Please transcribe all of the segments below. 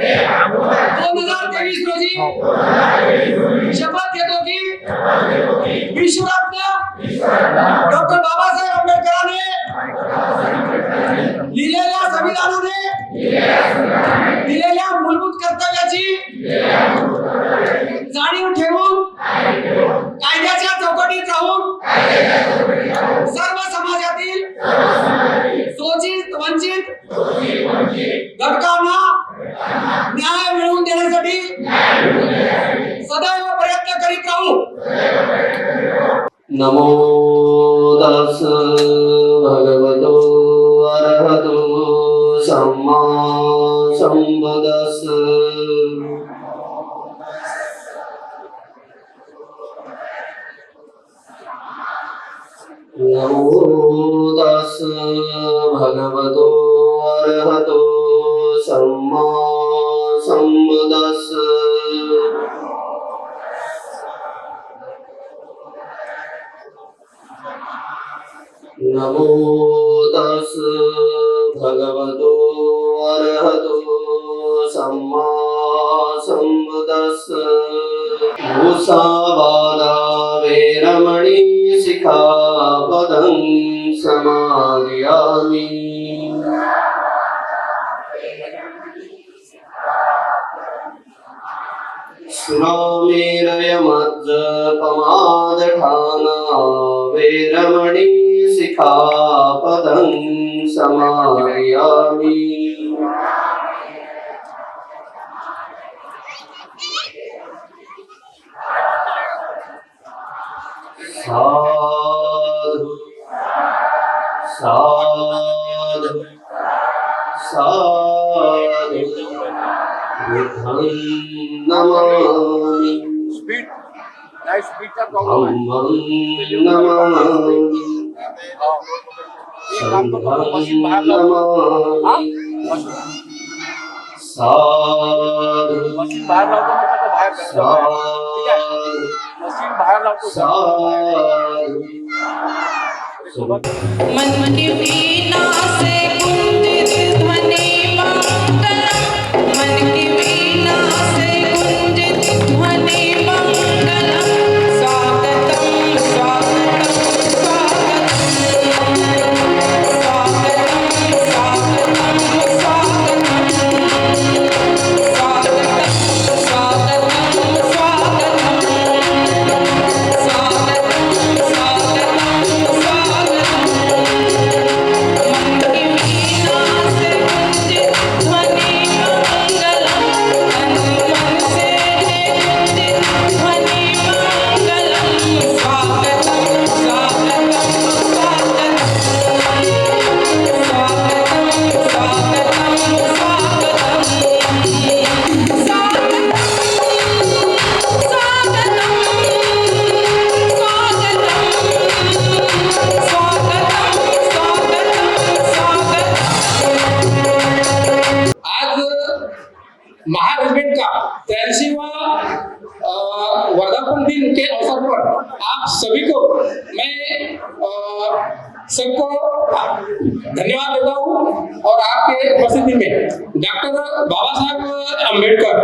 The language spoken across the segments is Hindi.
2023 रोजी शपथ घेतो की विश्वरत्न डॉक्टर बाबासाहेब आंबेडकरांनी लिहिलेल्या संविधानाने दिलेल्या मूलभूत कर्तव्याची जाणीव ठेवून कायद्याच्या चौकटीत राहून सर्व समाजातील शोषित वंचित घटकांना न्याय मिळवून देण्यासाठी सदैव प्रयत्न करीत राहू। नमो तस् भगवतो अरहतो सम्मा सम्बुद्धस्स। नमो तस् भगवतो अरहतो सम्मा सम्बुद्धस्स। नमो तस् भगवतो अरहतो सम्मा सम्बुद्धस्स। मुसावादा वेरमणि सिक्खापदं समादयामि। सुरामेरयमज्जपमादठाना वेरमणि सिक्खापदं समादयामि। साधु साधु साधु बुद्धं नमामि। धम्मं नमामि। संघं नमामि। साधु मन की वीणा से गुंजित ध्वनि मंगलम। मन की वीणा से गुंजित ध्वनि मंगलम। स्वागतम स्वागतम स्वागतम स्वागतम स्वागतम स्वागतम महारेजिमेंट का 83वां वर्धापन दिन के अवसर पर आप सभी को मैं सबको धन्यवाद देता हूँ। और आपके उपस्थिति में डॉक्टर बाबा साहब अम्बेडकर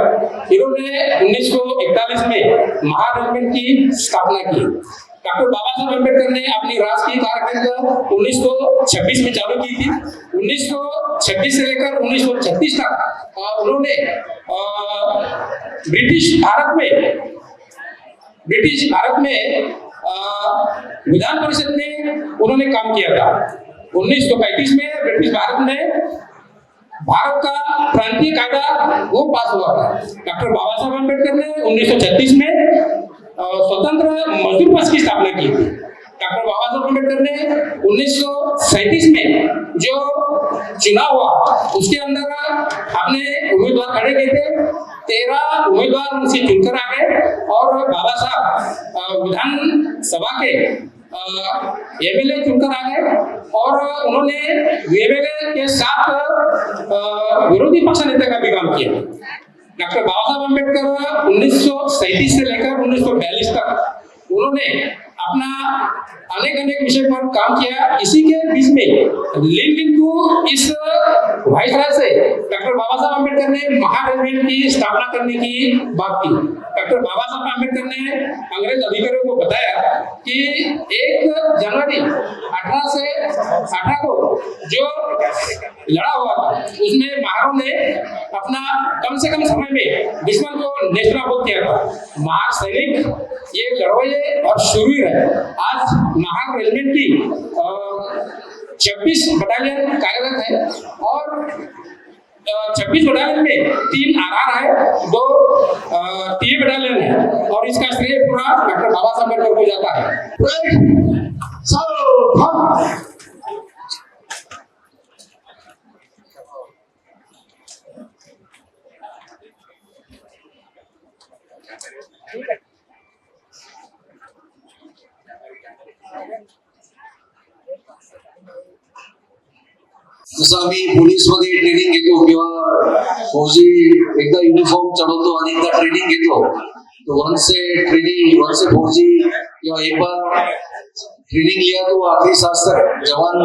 इन्होंने 1941 में महारेजिमेंट की स्थापना की। डॉक्टर बाबा साहब अम्बेडकर ने अपनी राजकीय कारकिर्द 1926 में चालू की थी। 1926 से लेकर 1936 तक उन्होंने ब्रिटिश भारत में विधान परिषद में उन्होंने काम किया था। 1935 में ब्रिटिश भारत में भारत का प्रांतीय कायदा वो पास हुआ था। डॉक्टर बाबा साहब अम्बेडकर ने 1936 में स्वतंत्र मजदूर पक्ष की स्थापना की थी। डॉक्टर बाबा साहब अम्बेडकर ने 1937 में जो चुनाव हुआ उसके अंदर अपने उम्मीदवार खड़े किए थे। 13 उम्मीदवार उनसे चुनकर आ गए और बाबा साहब विधानसभा के एमएलए चुनकर आ गए और उन्होंने एमएलए के साथ विरोधी पक्ष नेता का भी काम किया। डॉक्टर बाबा साहब अम्बेडकर 1937 से लेकर 1942 तक उन्होंने अपना अनेक अनेक विषय पर काम किया। इसी के बीच में लिंक टू इस वाइसराय से डॉक्टर बाबा साहब अम्बेडकर ने महारेजिमेंट की स्थापना करने की बात की। डॉक्टर बाबा साहब अम्बेडकर ने अंग्रेज अधिकारियों को बताया कि 1 जनवरी 1818 को जो लड़ा हुआ था उसमें महारों ने अपना कम से कम समय में दुश्मन को नेस्तनाबूद किया था। महार सैनिक ये लड़वैये और शूरवीर है। आज महार रेजिमेंट की 26 बटालियन कार्यरत है और 26 बटालियन में 3 RR है, 2 TA बटालियन है और इसका श्रेय पूरा डॉक्टर बाबा साहब अम्बेडकर को जाता है। जसं आम्ही पोलीसमध्ये ट्रेनिंग घेतो किंवा फौजी एकदा युनिफॉर्म चढवतो आणि एकदा ट्रेनिंग घेतो, तो वंस से फौजी या एक बार ट्रेनिंग लिया तो आखिरी सांस तक जवान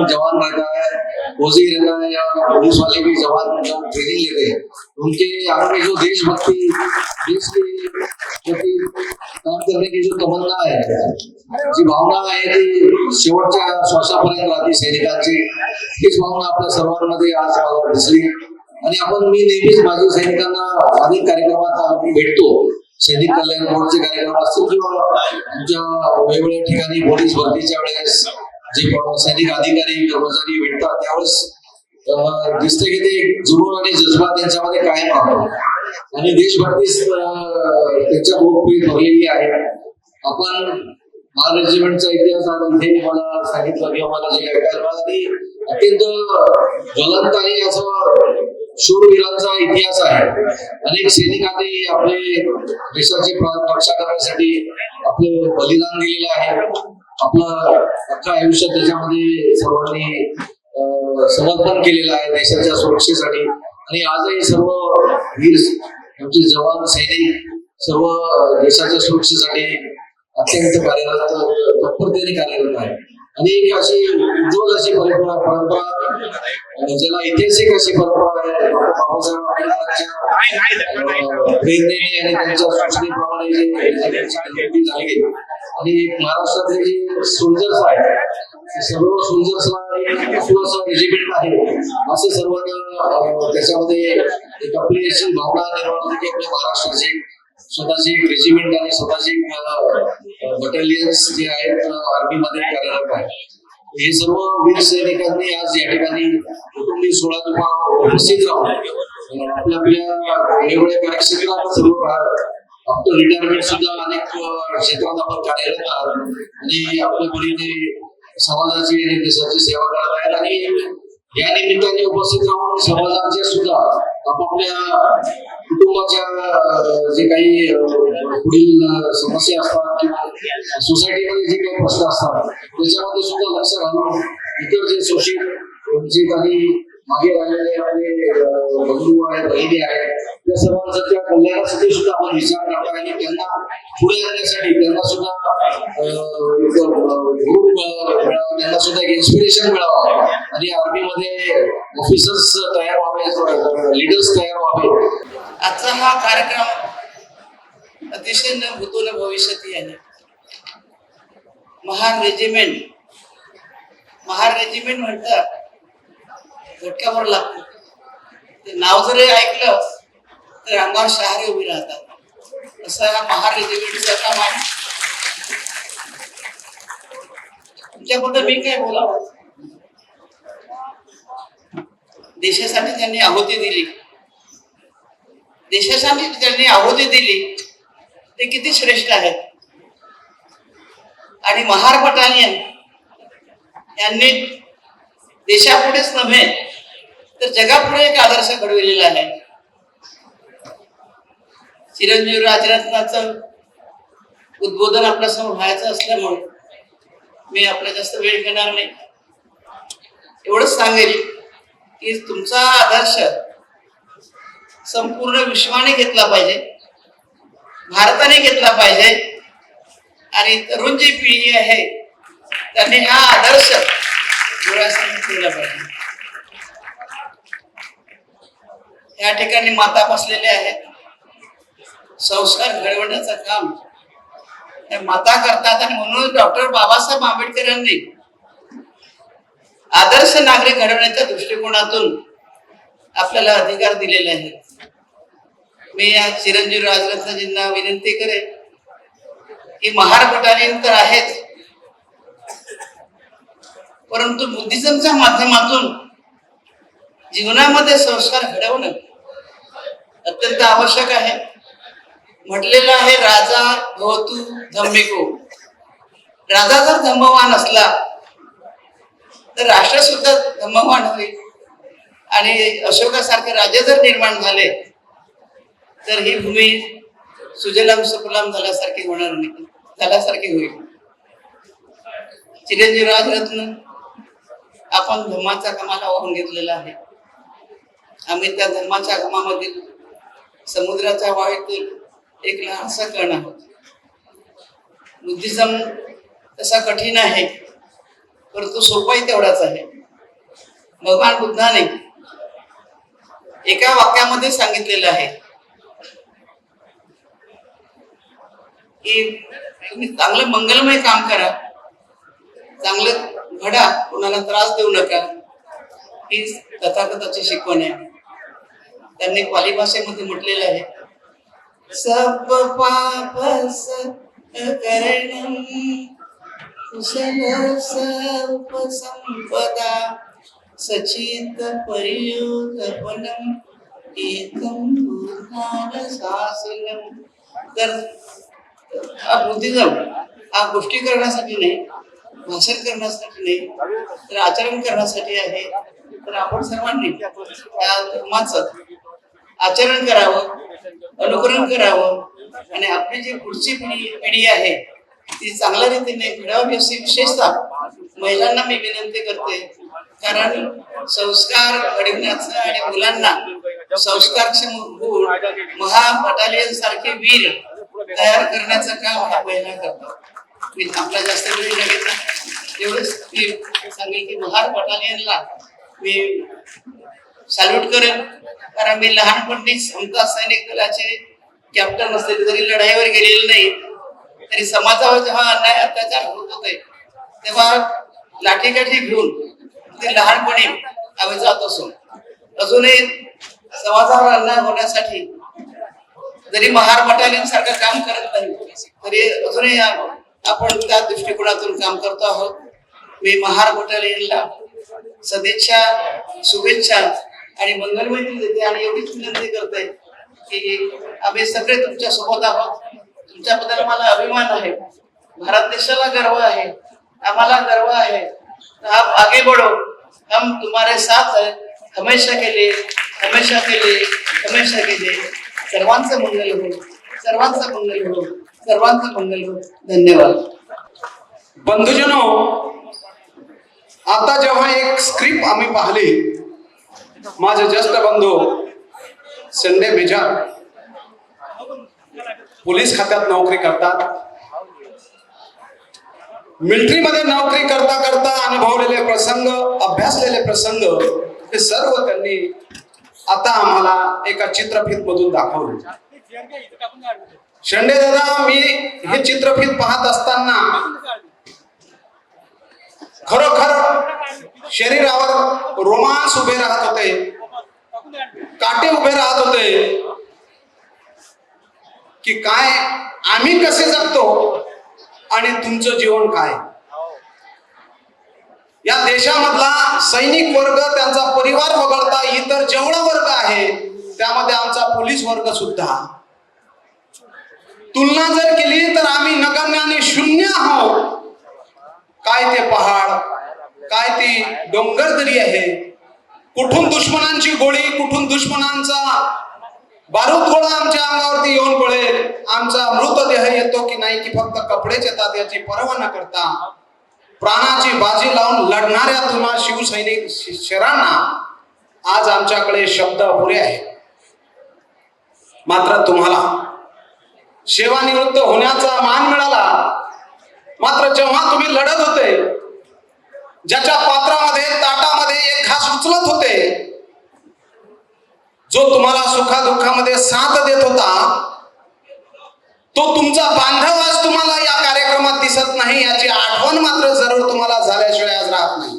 रहता है, फौजी रहता है या पुलिस वाले भी जवान जब ट्रेनिंग लेते हैं उनके आगे में जो देशभक्ति, देश के प्रति काम करने की जो तमन्ना है, जी भावना आहे ती शेवटच्या श्वासापर्यंत राहते सैनिकांची। हीच भावना आपल्या सर्वांमध्ये आज मला दिसली आणि मी नेहमीच माझ्या सैनिकांना अनेक कार्यक्रमात भेटतो। सैनिक कल्याण बोर्डचे कार्यक्रम असतील किंवा आमच्या वेगवेगळ्या ठिकाणी पोलीस भरतीच्या वेळेस जे सैनिक अधिकारी कर्मचारी भेटतात त्यावेळेस दिसते की ते जुनून आणि जज्बा त्यांच्यामध्ये कायम राहतो आणि देशभक्ती त्यांच्या लोकप्रिय भरलेली आहे। आपण महार रेजिमेंटचा इतिहास आज इथे मला सांगितलं किंवा मला जे ऐकायला मिळालं अत्यंत ज्वलंत आणि असं शूरवीरांचा इतिहास आहे। अनेक सैनिकांनी आपले देशाची रक्षा करण्यासाठी आपले बलिदान दिलेलं आहे। आपलं अख्खं आयुष्य त्याच्यामध्ये सर्वांनी समर्पण केलेलं आहे देशाच्या सुरक्षेसाठी आणि आजही सर्व वीर आमचे जवान सैनिक सर्व देशाच्या सुरक्षेसाठी अत्यंत कार्यरत तत्परतेने कार्यरत आहे आणि एक अशी उज्ज्वल अशी परंपरा ज्याला ऐतिहासिक अशी परंपरा आहे बाबासाहेब आंबेडकरांच्या प्रेरणेने आणि त्यांच्या सूचनेप्रमाणे झाली आणि महाराष्ट्रातले जे सोल्जर्स आहेत सर्व सोल्जर्सला असं रेजिमेंट आहे असे सर्वांना त्याच्यामध्ये एक आपली अशी भावना निर्माण होती की आपल्या महाराष्ट्राची स्वतःची एक रेजिमेंट आणि स्वतःची बटालियन्स जे आहेत आर्मी मध्ये कार्यरत आहे। हे सर्व वीर सैनिकांनी आज या ठिकाणी कुटुंबी सोहळ्यात उपस्थित राहून आपल्या वेगवेगळ्या कार्यक्षेत्रात सर्व आफ्टर रिटायरमेंट सुद्धा अनेक क्षेत्रात आपण कार्यरत आहात आणि आपल्या परीने समाजाची आणि देशाची सेवा करत आहेत आणि या निमित्ताने उपस्थित राहून समाजाचे सुद्धा आपापल्या कुटुंबाच्या जे काही पुढील समस्या असतात किंवा सोसायटीमध्ये जे काही प्रश्न असतात त्याच्यामध्ये सुद्धा लक्ष घालून इतर जे शोषित जे काही मागे राहिलेले आपले बंधू आहेत बहिणी आहेत त्या सर्वांच्या कल्याणासाठी सुद्धा आपण विचार करतो आणि त्यांना पुढे आणण्यासाठी त्यांना सुद्धा त्यांना सुद्धा एक इन्स्पिरेशन मिळावं आणि आर्मी मध्ये ऑफिसर्स तयार व्हावे, लीडर्स तयार व्हावे। आजचा हा कार्यक्रम अतिशय न भूतो न भविष्यती आहे। महार रेजिमेंट म्हणतात झटक्यावर लागतो, ते नाव जरी ऐकलं तर अंगावर शहारे उभी राहतात। असं हा महार रेजिमेंटचं काम आहे। तुमच्याबद्दल मी काय बोलावं, देशासाठी त्यांनी आहुती दिली, देशासाठी त्यांनी आहुती दिली ते किती श्रेष्ठ आहेत। आणि महार बटालियन यांनी देशापुढेच नव्हे तर जगापुढे एक आदर्श घडविलेला आहे। चिरंजीव राजरत्नाचं उद्बोधन आपल्यासमोर व्हायचं असल्यामुळे मी आपला जास्त वेळ घेणार नाही। एवढंच सांगेल की तुमचा आदर्श संपूर्ण विश्वाने घेतला पाहिजे, भारताने घेतला पाहिजे आणि तरुण जी पिढी आहे त्यांनी हा आदर्श डोळ्यासमोर ठेवला पाहिजे. या ठिकाणी माता बसलेल्या आहेत. संस्कार घडवण्याचं काम त्या माता करतात आणि म्हणून डॉक्टर बाबासाहेब आंबेडकरांनी आदर्श नागरिक घडवण्याच्या दृष्टिकोनातून आपल्याला अधिकार दिलेले आहेत. मी या चिरंजीव राजरत्नजींना विनंती करेन की महार बटालियन तर आहेच, परंतु बुद्धिझमच्या माध्यमातून जीवनामध्ये संस्कार घडवणं अत्यंत आवश्यक आहे. म्हटलेलं आहे राजा भवतु धम्मिको. राजा जर धम्मवान असला तर राष्ट्र सुद्धा धम्मवान होईल आणि अशोकासारखे राजे जर निर्माण झाले तर ही भूमी सुजलाम सुफलाम झाल्यासारखी होणार नाही, झाल्यासारखी होईल. चिरंजीव राजरत्न आपण धर्माच्या कामाला वाहून घेतलेला आहे. आम्ही त्या धर्माच्या कामामधील समुद्राच्या वाळीतील एक लहानसा कण आहोत. बुद्धिझम तसा कठीण आहे परंतु सोपाही तेवढाच आहे. भगवान बुद्धाने एका वाक्यामध्ये सांगितलेलं आहे की तुम्ही चांगलं मंगलमय काम करा, चांगलं घडा, कोणाला त्रास देऊ नका, ही तथागताची शिकवण आहे. त्यांनी पाली भाषेमध्ये म्हटलेलं आहे सब पाप करणं कुशल सर्प संपदा सचित पर्युतपनम एकम बुद्धान शासनम. तर हा बुद्धिझम हा गोष्टी करण्यासाठी नाही, भाषण करण्यासाठी नाही, तर आचरण करण्यासाठी आहे. तर आपण सर्वांनी त्या धर्माचं आचरण करावं, अनुकरण करावं आणि आपली जी पुढची पिढी आहे ती चांगल्या रीतीने घडावी अशी विशेषतः महिलांना मी विनंती करते. कारण संस्कार घडविण्याचं आणि मुलांना संस्कारक्षम होऊन महा बटालियन सारखे वीर तयार करण्याचं काम ह्या महिला करतात. मी आपला जास्त वेळ न घेता एवढंच मी सांगेल की महार बटालियनला मी सॅल्यूट करेन. कारण मी लहानपणी समता सैनिक दलाचे कॅप्टन असले जरी लढाईवर गेलेले नाही तरी समाजावर जेव्हा अन्याय अत्याचार होत होते तेव्हा लाठीकाठी घेऊन ते लहानपणी आम्ही जात असो. अजूनही समाजावर अन्याय होण्यासाठी जरी महार बटालियन सारखं काम करत नाही तरी अजूनही आपण त्या दृष्टिकोनातून काम करतो आहोत. मी महार बटालियनला सदिच्छा, शुभेच्छा आणि मंगलमय देते आणि एवढीच विनंती करते की आम्ही सगळे तुमच्या सोबत आहोत. तुमच्याबद्दल मला अभिमान आहे, भारत देशाला गर्व आहे, आम्हाला गर्व आहे. आप आगे बढ़ो, हम तुम्हारे साथ है, हमेशा के लिए, हमेशा के लिए, हमेशा के लिए. सर्वांचं मंगल हो, सर्वांचं मंगल हो, सर्वांचं मंगल हो. धन्यवाद. बंधुजनो, आता जेव्हा एक स्क्रिप्ट आम्ही पाहिली, माझे ज्येष्ठ बंधू संडे बेजार पोलीस खात्यात नोकरी करतात. मिलिटरी मध्ये नोकरी करता करता अनुभवलेले प्रसंग, अभ्यासलेले प्रसंग हे सर्व त्यांनी आता आम्हाला एका चित्रफित मधून दाखवले. शेंडे दादा, मी हे चित्रफित पाहत असताना खरोखर शरीरावर रोमांस उभे राहत होते, काटे उभे राहत होते की काय आम्ही कसे जगतो आणि तुमचं जीवन काय. या देशामधला सैनिक वर्ग, त्यांचा परिवार वगळता इतर जेवढा वर्ग आहे त्यामध्ये आमचा पोलीस वर्ग सुद्धा, तुलना जर केली तर आम्ही नगण्य आणि शून्य आहोत. काय ते पहाड, काय ती डोंगरदरी आहे, कुठून दुश्मनांची गोळी, कुठून दुश्मनांचा बारूद गोळा आमच्या अंगावरती येऊन पडेल, आमचा मृतदेह येतो की नाही की फक्त कपडेच येतात याची पर्वा न करता प्राणाची बाजी लावून लढणाऱ्या तुम्हा शिवसैनिक शरांना आज आमच्याकडे शब्द अपुरे आहेत. मात्र तुम्हाला सेवानिवृत्त होण्याचा मान मिळाला मात्र जेव्हा तुम्ही लढत होते, ज्याच्या पात्रामध्ये ताटामध्ये एक घास उचलत होते, जो तुम्हाला सुखादुःखामध्ये साथ देत होता, तो तुमचा बांधव आज तुम्हाला या कार्यक्रमात दिसत नाही, याची आठवण मात्र जरूर तुम्हाला झाल्याशिवाय आज राहत नाही.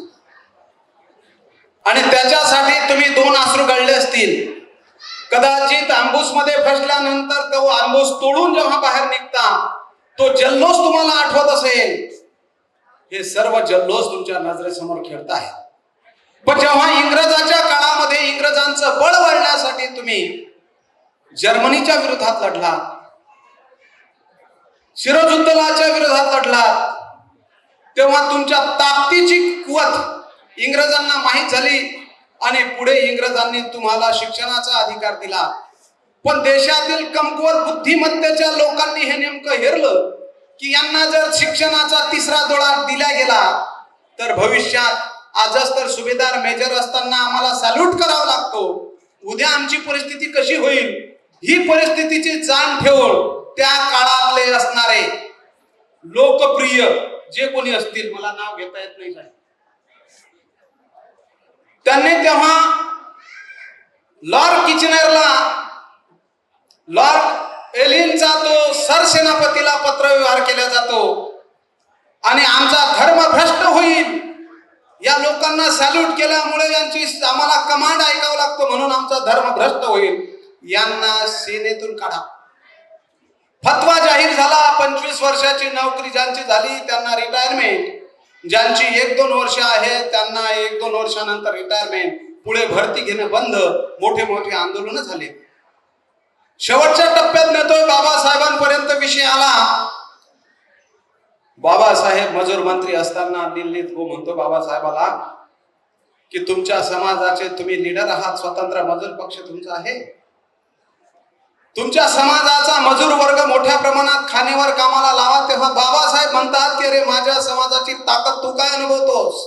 आणि त्याच्यासाठी तुम्ही 2 अश्रू गळले असतील. कदाचित आंबूसमध्ये फसल्यानंतर तो आंबूस तोडून जेव्हा बाहेर निघता, तो जल्लोष तुम्हाला आठवत असेल. हे सर्व जल्लोष तुमच्या नजरेसमोर खेळत आहे. पण जेव्हा इंग्रजाच्या काळामध्ये इंग्रजांचं बळ वाढण्यासाठी तुम्ही जर्मनीच्या विरोधात लढला, सिराजुद्दौलाच्या विरोधात लढलात, तेव्हा तुमच्या ताकदीची कुवत इंग्रजांना माहीत झाली आणि पुढे इंग्रजांनी तुम्हाला शिक्षणाचा अधिकार दिला. पण देशातील कमकुवत बुद्धिमत्तेच्या लोकांनी हे नेमकं हेरलं की यांना जर शिक्षणाचा 3रा डोळा दिला गेला तर भविष्यात, आजच तर सुभेदार मेजर असताना आम्हाला सॅल्यूट करावा लागतो, उद्या आमची परिस्थिती कशी होईल, ही परिस्थितीची जाण ठेवून त्या काळातले असणारे लोकप्रिय जे कोणी असतील, मला नाव घेता येत नाही साहेब, त्यांनी तेव्हा लॉर्ड किचनरला, लॉर्ड एलिनचा तो सरसेनापतीला पत्रव्यवहार केला जातो आणि आमचा धर्म भ्रष्ट होईल, या लोकांना सॅल्यूट केल्यामुळे यांची आम्हाला कमांड ऐकावं लागतं, म्हणून आमचा धर्म भ्रष्ट होईल, यांना सेनेतून काढा. फतवा जाहीर झाला. 25 वर्षाची नोकरी ज्यांची झाली त्यांना रिटायरमेंट, ज्यांची 1-2 वर्ष आहे त्यांना 1-2 वर्षानंतर रिटायरमेंट, पुढे भरती घेणं बंद, मोठे मोठे आंदोलन झाले. शेवटच्या टप्प्यात नेतोय बाबासाहेबांपर्यंत विषय आला. बाबासाहेब मजूर मंत्री असताना दिल्लीत गो म्हणतो बाबासाहेबाला की तुमच्या समाजाचे तुम्ही लीडर आहात, स्वतंत्र मजूर पक्ष तुमचा आहे, तुमच्या समाजाचा मजूर वर्ग मोठ्या प्रमाणात खाणीवर कामाला लावा. तेव्हा बाबासाहेब म्हणतात की अरे माझ्या समाजाची ताकद तू काय अनुभवतोस,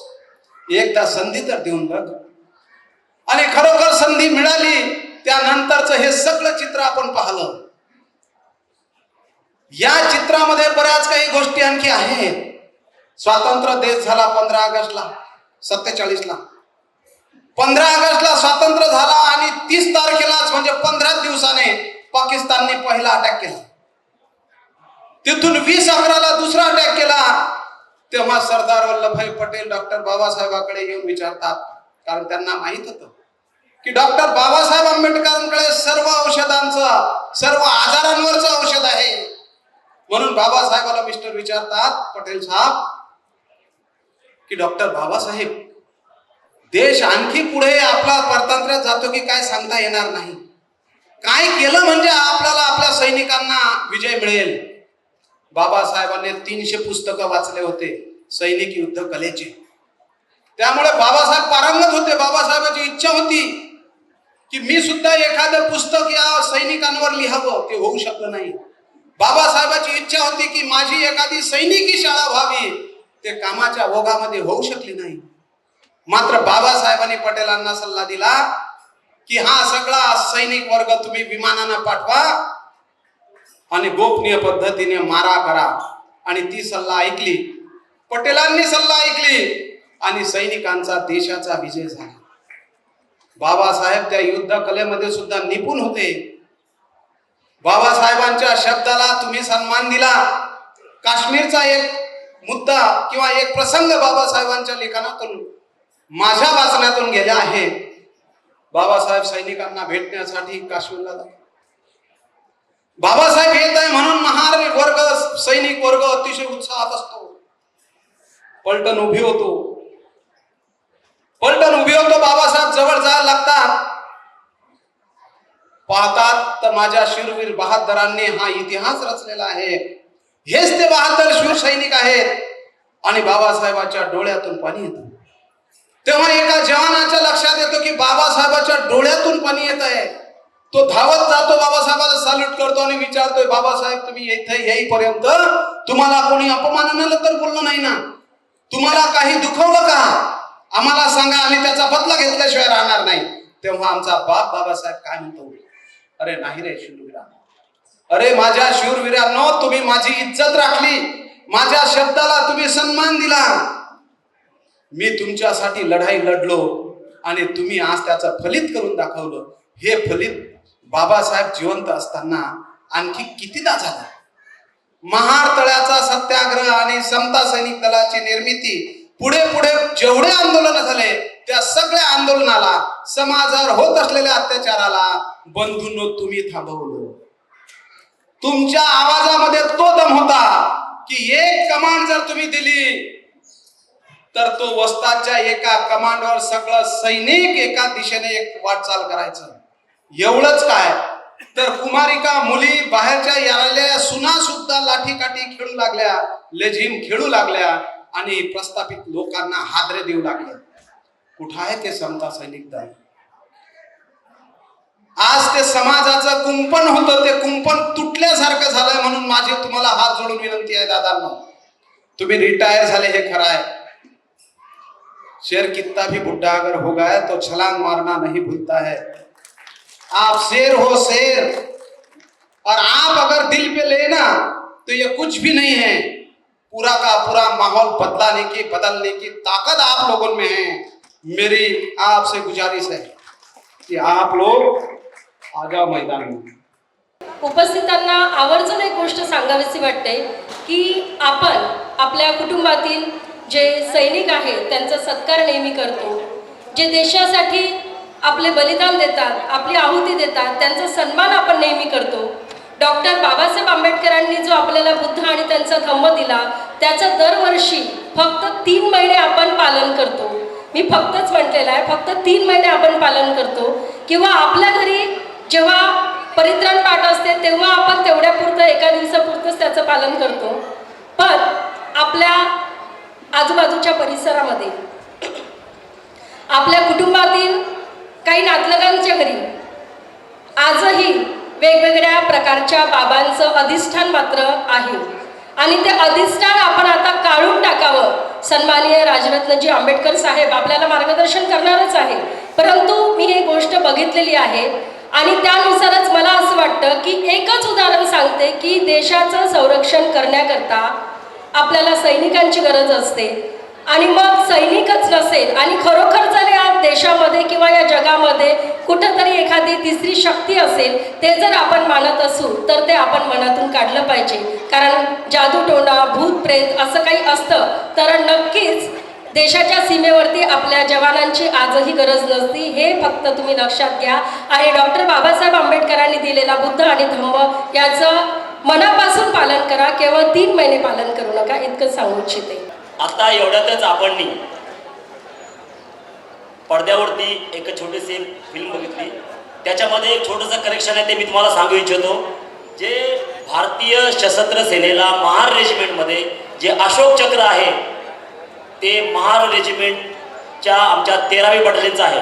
एकदा संधी तर देऊन बघ. आणि खरोखर संधी मिळाली. त्यानंतरचं हे सगळं चित्र आपण पाहिलं. या चित्रामध्ये बऱ्याच काही गोष्टी आणखी आहेत. स्वातंत्र्य देश झाला 15 ऑगस्टला 47ला. 15 ऑगस्टला स्वातंत्र्य झाला आणि 30 तारखेलाच म्हणजे 15 दिवसाने पाकिस्तानने पहिला अटॅक केला. तिथून 20/11ला दुसरा अटॅक केला. तेव्हा सरदार वल्लभभाई पटेल डॉक्टर बाबासाहेबांकडे येऊन विचारतात, कारण त्यांना माहित होतं की डॉक्टर बाबासाहेब आंबेडकरांकडे सर्व औषधांचं, सर्व आजारांवरचं औषध आहे. म्हणून बाबासाहेबाला मिस्टर विचारतात, पटेल साहेब, की डॉक्टर बाबासाहेब, देश आणखी पुढे आपला परतंत्र्यात जातो की काय सांगता येणार नाही. काय केलं म्हणजे आपल्याला आपल्या सैनिकांना विजय मिळेल. बाबासाहेबांनी 300 पुस्तकं वाचले होते सैनिक युद्ध कलेचे. त्यामुळे बाबासाहेब पारंगत होते. बाबासाहेबांची इच्छा होती की मी सुद्धा एखादं पुस्तक या सैनिकांवर लिहावं, ते होऊ शकलं नाही. बाबासाहेबांची इच्छा होती की माझी एखादी सैनिकी शाळा व्हावी, ते कामाच्या ओघामध्ये होऊ शकली नाही. मात्र बाबासाहेबांनी पटेलांना सल्ला दिला की हा सगळा सैनिक वर्ग तुम्ही विमानानं पाठवा आणि गोपनीय पद्धतीने मारा करा. आणि ती सल्ला ऐकली, पटेलांनी सल्ला ऐकली आणि सैनिकांचा देशाचा विजय झाला. बाबासाहेब त्या युद्ध कलेमध्ये सुद्धा निपुण होते. बाबासाहेबांच्या शब्दाला तुम्ही सन्मान दिला. काश्मीरचा एक मुद्दा किंवा एक प्रसंग बाबासाहेबांच्या लिखाणातून, माझ्या वाचनातून गेला आहे. बाबासाहेब सैनिकांना भेटण्यासाठी काश्मीरला जातात. बाबासाहेब येत आहे म्हणून महार वर्ग, सैनिक वर्ग अतिशय उत्साहात असतो. पलटण उभी होतो. बाबासाहेब जवळ जायला लागतात. पाहतात तर माझ्या शूरवीर बहादरांनी हा इतिहास रचलेला आहे. हेच ते बहादर शूर सैनिक आहेत. आणि बाबासाहेबांच्या डोळ्यातून पाणी येतं. तेव्हा एका जवानाच्या लक्षात येतो की बाबासाहेबांच्या डोळ्यातून पाणी येत आहे. तो धावत जातो, बाबासाहेबांना सॅल्यूट करतो आणि विचारतोय, बाबासाहेब तुम्ही इथे येईपर्यंत तुम्हाला कोणी अपमानानं तर बोललं नाही ना? तुम्हाला काही दुखवलं का? आम्हाला सांगा, आम्ही त्याचा बदला घेतल्याशिवाय राहणार नाही. तेव्हा आमचा बाप बाबासाहेब काय म्हणतो, अरे नाही रे शूरवीरा, अरे माझ्या शूरवीरांनो, तुम्ही माझी इज्जत राखली, माझ्या शब्दाला तुम्ही सन्मान दिला. मी तुमच्यासाठी लढाई लढलो आणि तुम्ही आज त्याचं फलित करून दाखवलं. हे फलित बाबासाहेब जिवंत असताना आणखी कितीदा झालं. महार तळ्याचा सत्याग्रह आणि समता सैनिक दलाची निर्मिती, पुढे पुढे जेवढे आंदोलन झाले त्या सगळ्या आंदोलनाला, समाजावर होत असलेल्या अत्याचाराला बंधूंनो तुम्ही थांबवलं. तुमच्या आवाजामध्ये तो दम होता की एक कमांड जर तुम्ही दिली तर तो वस्तादच्या एका कमांडवर सगळं सैनिक एका दिशेने एक वाटचाल करायचं. एवढंच काय तर कुमारिका मुली बाहेरच्या यायला सुना सुद्धा लाठीकाठी खेळू लागल्या, लेझिम खेळू लागल्या आणि प्रस्थापित लोकांना हादरे देऊ लागले. कुठं आहे ते समता सैनिक दल? आज ते समाजाचं कुंपण होतं, ते कुंपण तुटल्यासारखं झालंय. म्हणून माझी तुम्हाला हात जोडून विनंती आहे दादांनो, तुम्ही रिटायर झाले हे खरं आहे. शेर कितना भी बुढ़ा अगर हो गया तो छलांग मारना नहीं भूलता है. आप शेर हो शेर, और आप अगर दिल पे लेना तो ये कुछ भी नहीं है. पूरा का पूरा माहौल बदलने की ताकत आप लोगों में है. मेरी आपसे गुजारिश है कि आप लोग आ जाओ मैदान में. उपस्थितांना आवर्जून एक गोष्ट सांगावीशी वाटते की आपण आपल्या कुटुंबातील जे सैनिक आहेत त्यांचा सत्कार नेहमी करतो. जे देशासाठी आपले बलिदान देतात, आपली आहुती देतात, त्यांचा सन्मान आपण नेहमी करतो. डॉक्टर बाबासाहेब आंबेडकरांनी जो आपल्याला बुद्ध आणि त्यांचा धम्म दिला त्याचं दरवर्षी फक्त 3 महिने आपण पालन करतो. मी फक्तच म्हटलेलं आहे, फक्त 3 महिने आपण पालन करतो. किंवा आपल्या घरी जेव्हा परित्राण पाठ असते तेव्हा आपण तेवढ्यापुरतं एका दिवसापुरतंच त्याचं पालन करतो. पण आपल्या आजूबाजूच्या परिसरामध्ये, आपल्या कुटुंबातील काही नातलगांच्या घरी आजही वेगवेगळ्या प्रकारच्या बाबांचं अधिष्ठान मात्र आहे. आणि ते अधिष्ठान आपण आता काढून टाकावं. सन्माननीय राजरत्नजी आंबेडकर साहेब आपल्याला मार्गदर्शन करणारच आहे, परंतु मी ही गोष्ट बघितलेली आहे आणि त्यानुसारच मला असं वाटतं की एकच उदाहरण सांगते की देशाचं संरक्षण करण्याकरता आपल्याला सैनिकांची गरज असते. आणि मग सैनिकच नसेल आणि खरोखर जर या देशामध्ये किंवा या जगामध्ये कुठंतरी एखादी तिसरी शक्ती असेल, ते जर आपण मानत असू तर ते आपण मनातून काढलं पाहिजे. कारण जादूटोणा, भूत प्रेत असं काही असतं तर नक्कीच देशाच्या सीमेवरती आपल्या जवानांची आजही गरज नसती. हे फक्त तुम्ही लक्षात घ्या. आणि डॉक्टर बाबासाहेब आंबेडकरांनी दिलेला बुद्ध आणि धम्म याचं मनापासून पालन करा. केवळ 3 महिने पालन करू नका, इतकं सांगू इच्छिते. आता एवढ्यातच आपण पडद्यावरती एक छोटीशी फिल्म बघितली. त्याच्यामध्ये एक छोटंसं करेक्शन आहे, ते मी तुम्हाला सांगू इच्छितो. जे भारतीय सशस्त्र सेनेला महार रेजिमेंटमध्ये जे अशोक चक्र आहे ते महार रेजिमेंटच्या आमच्या 13वी बटालियनचं आहे.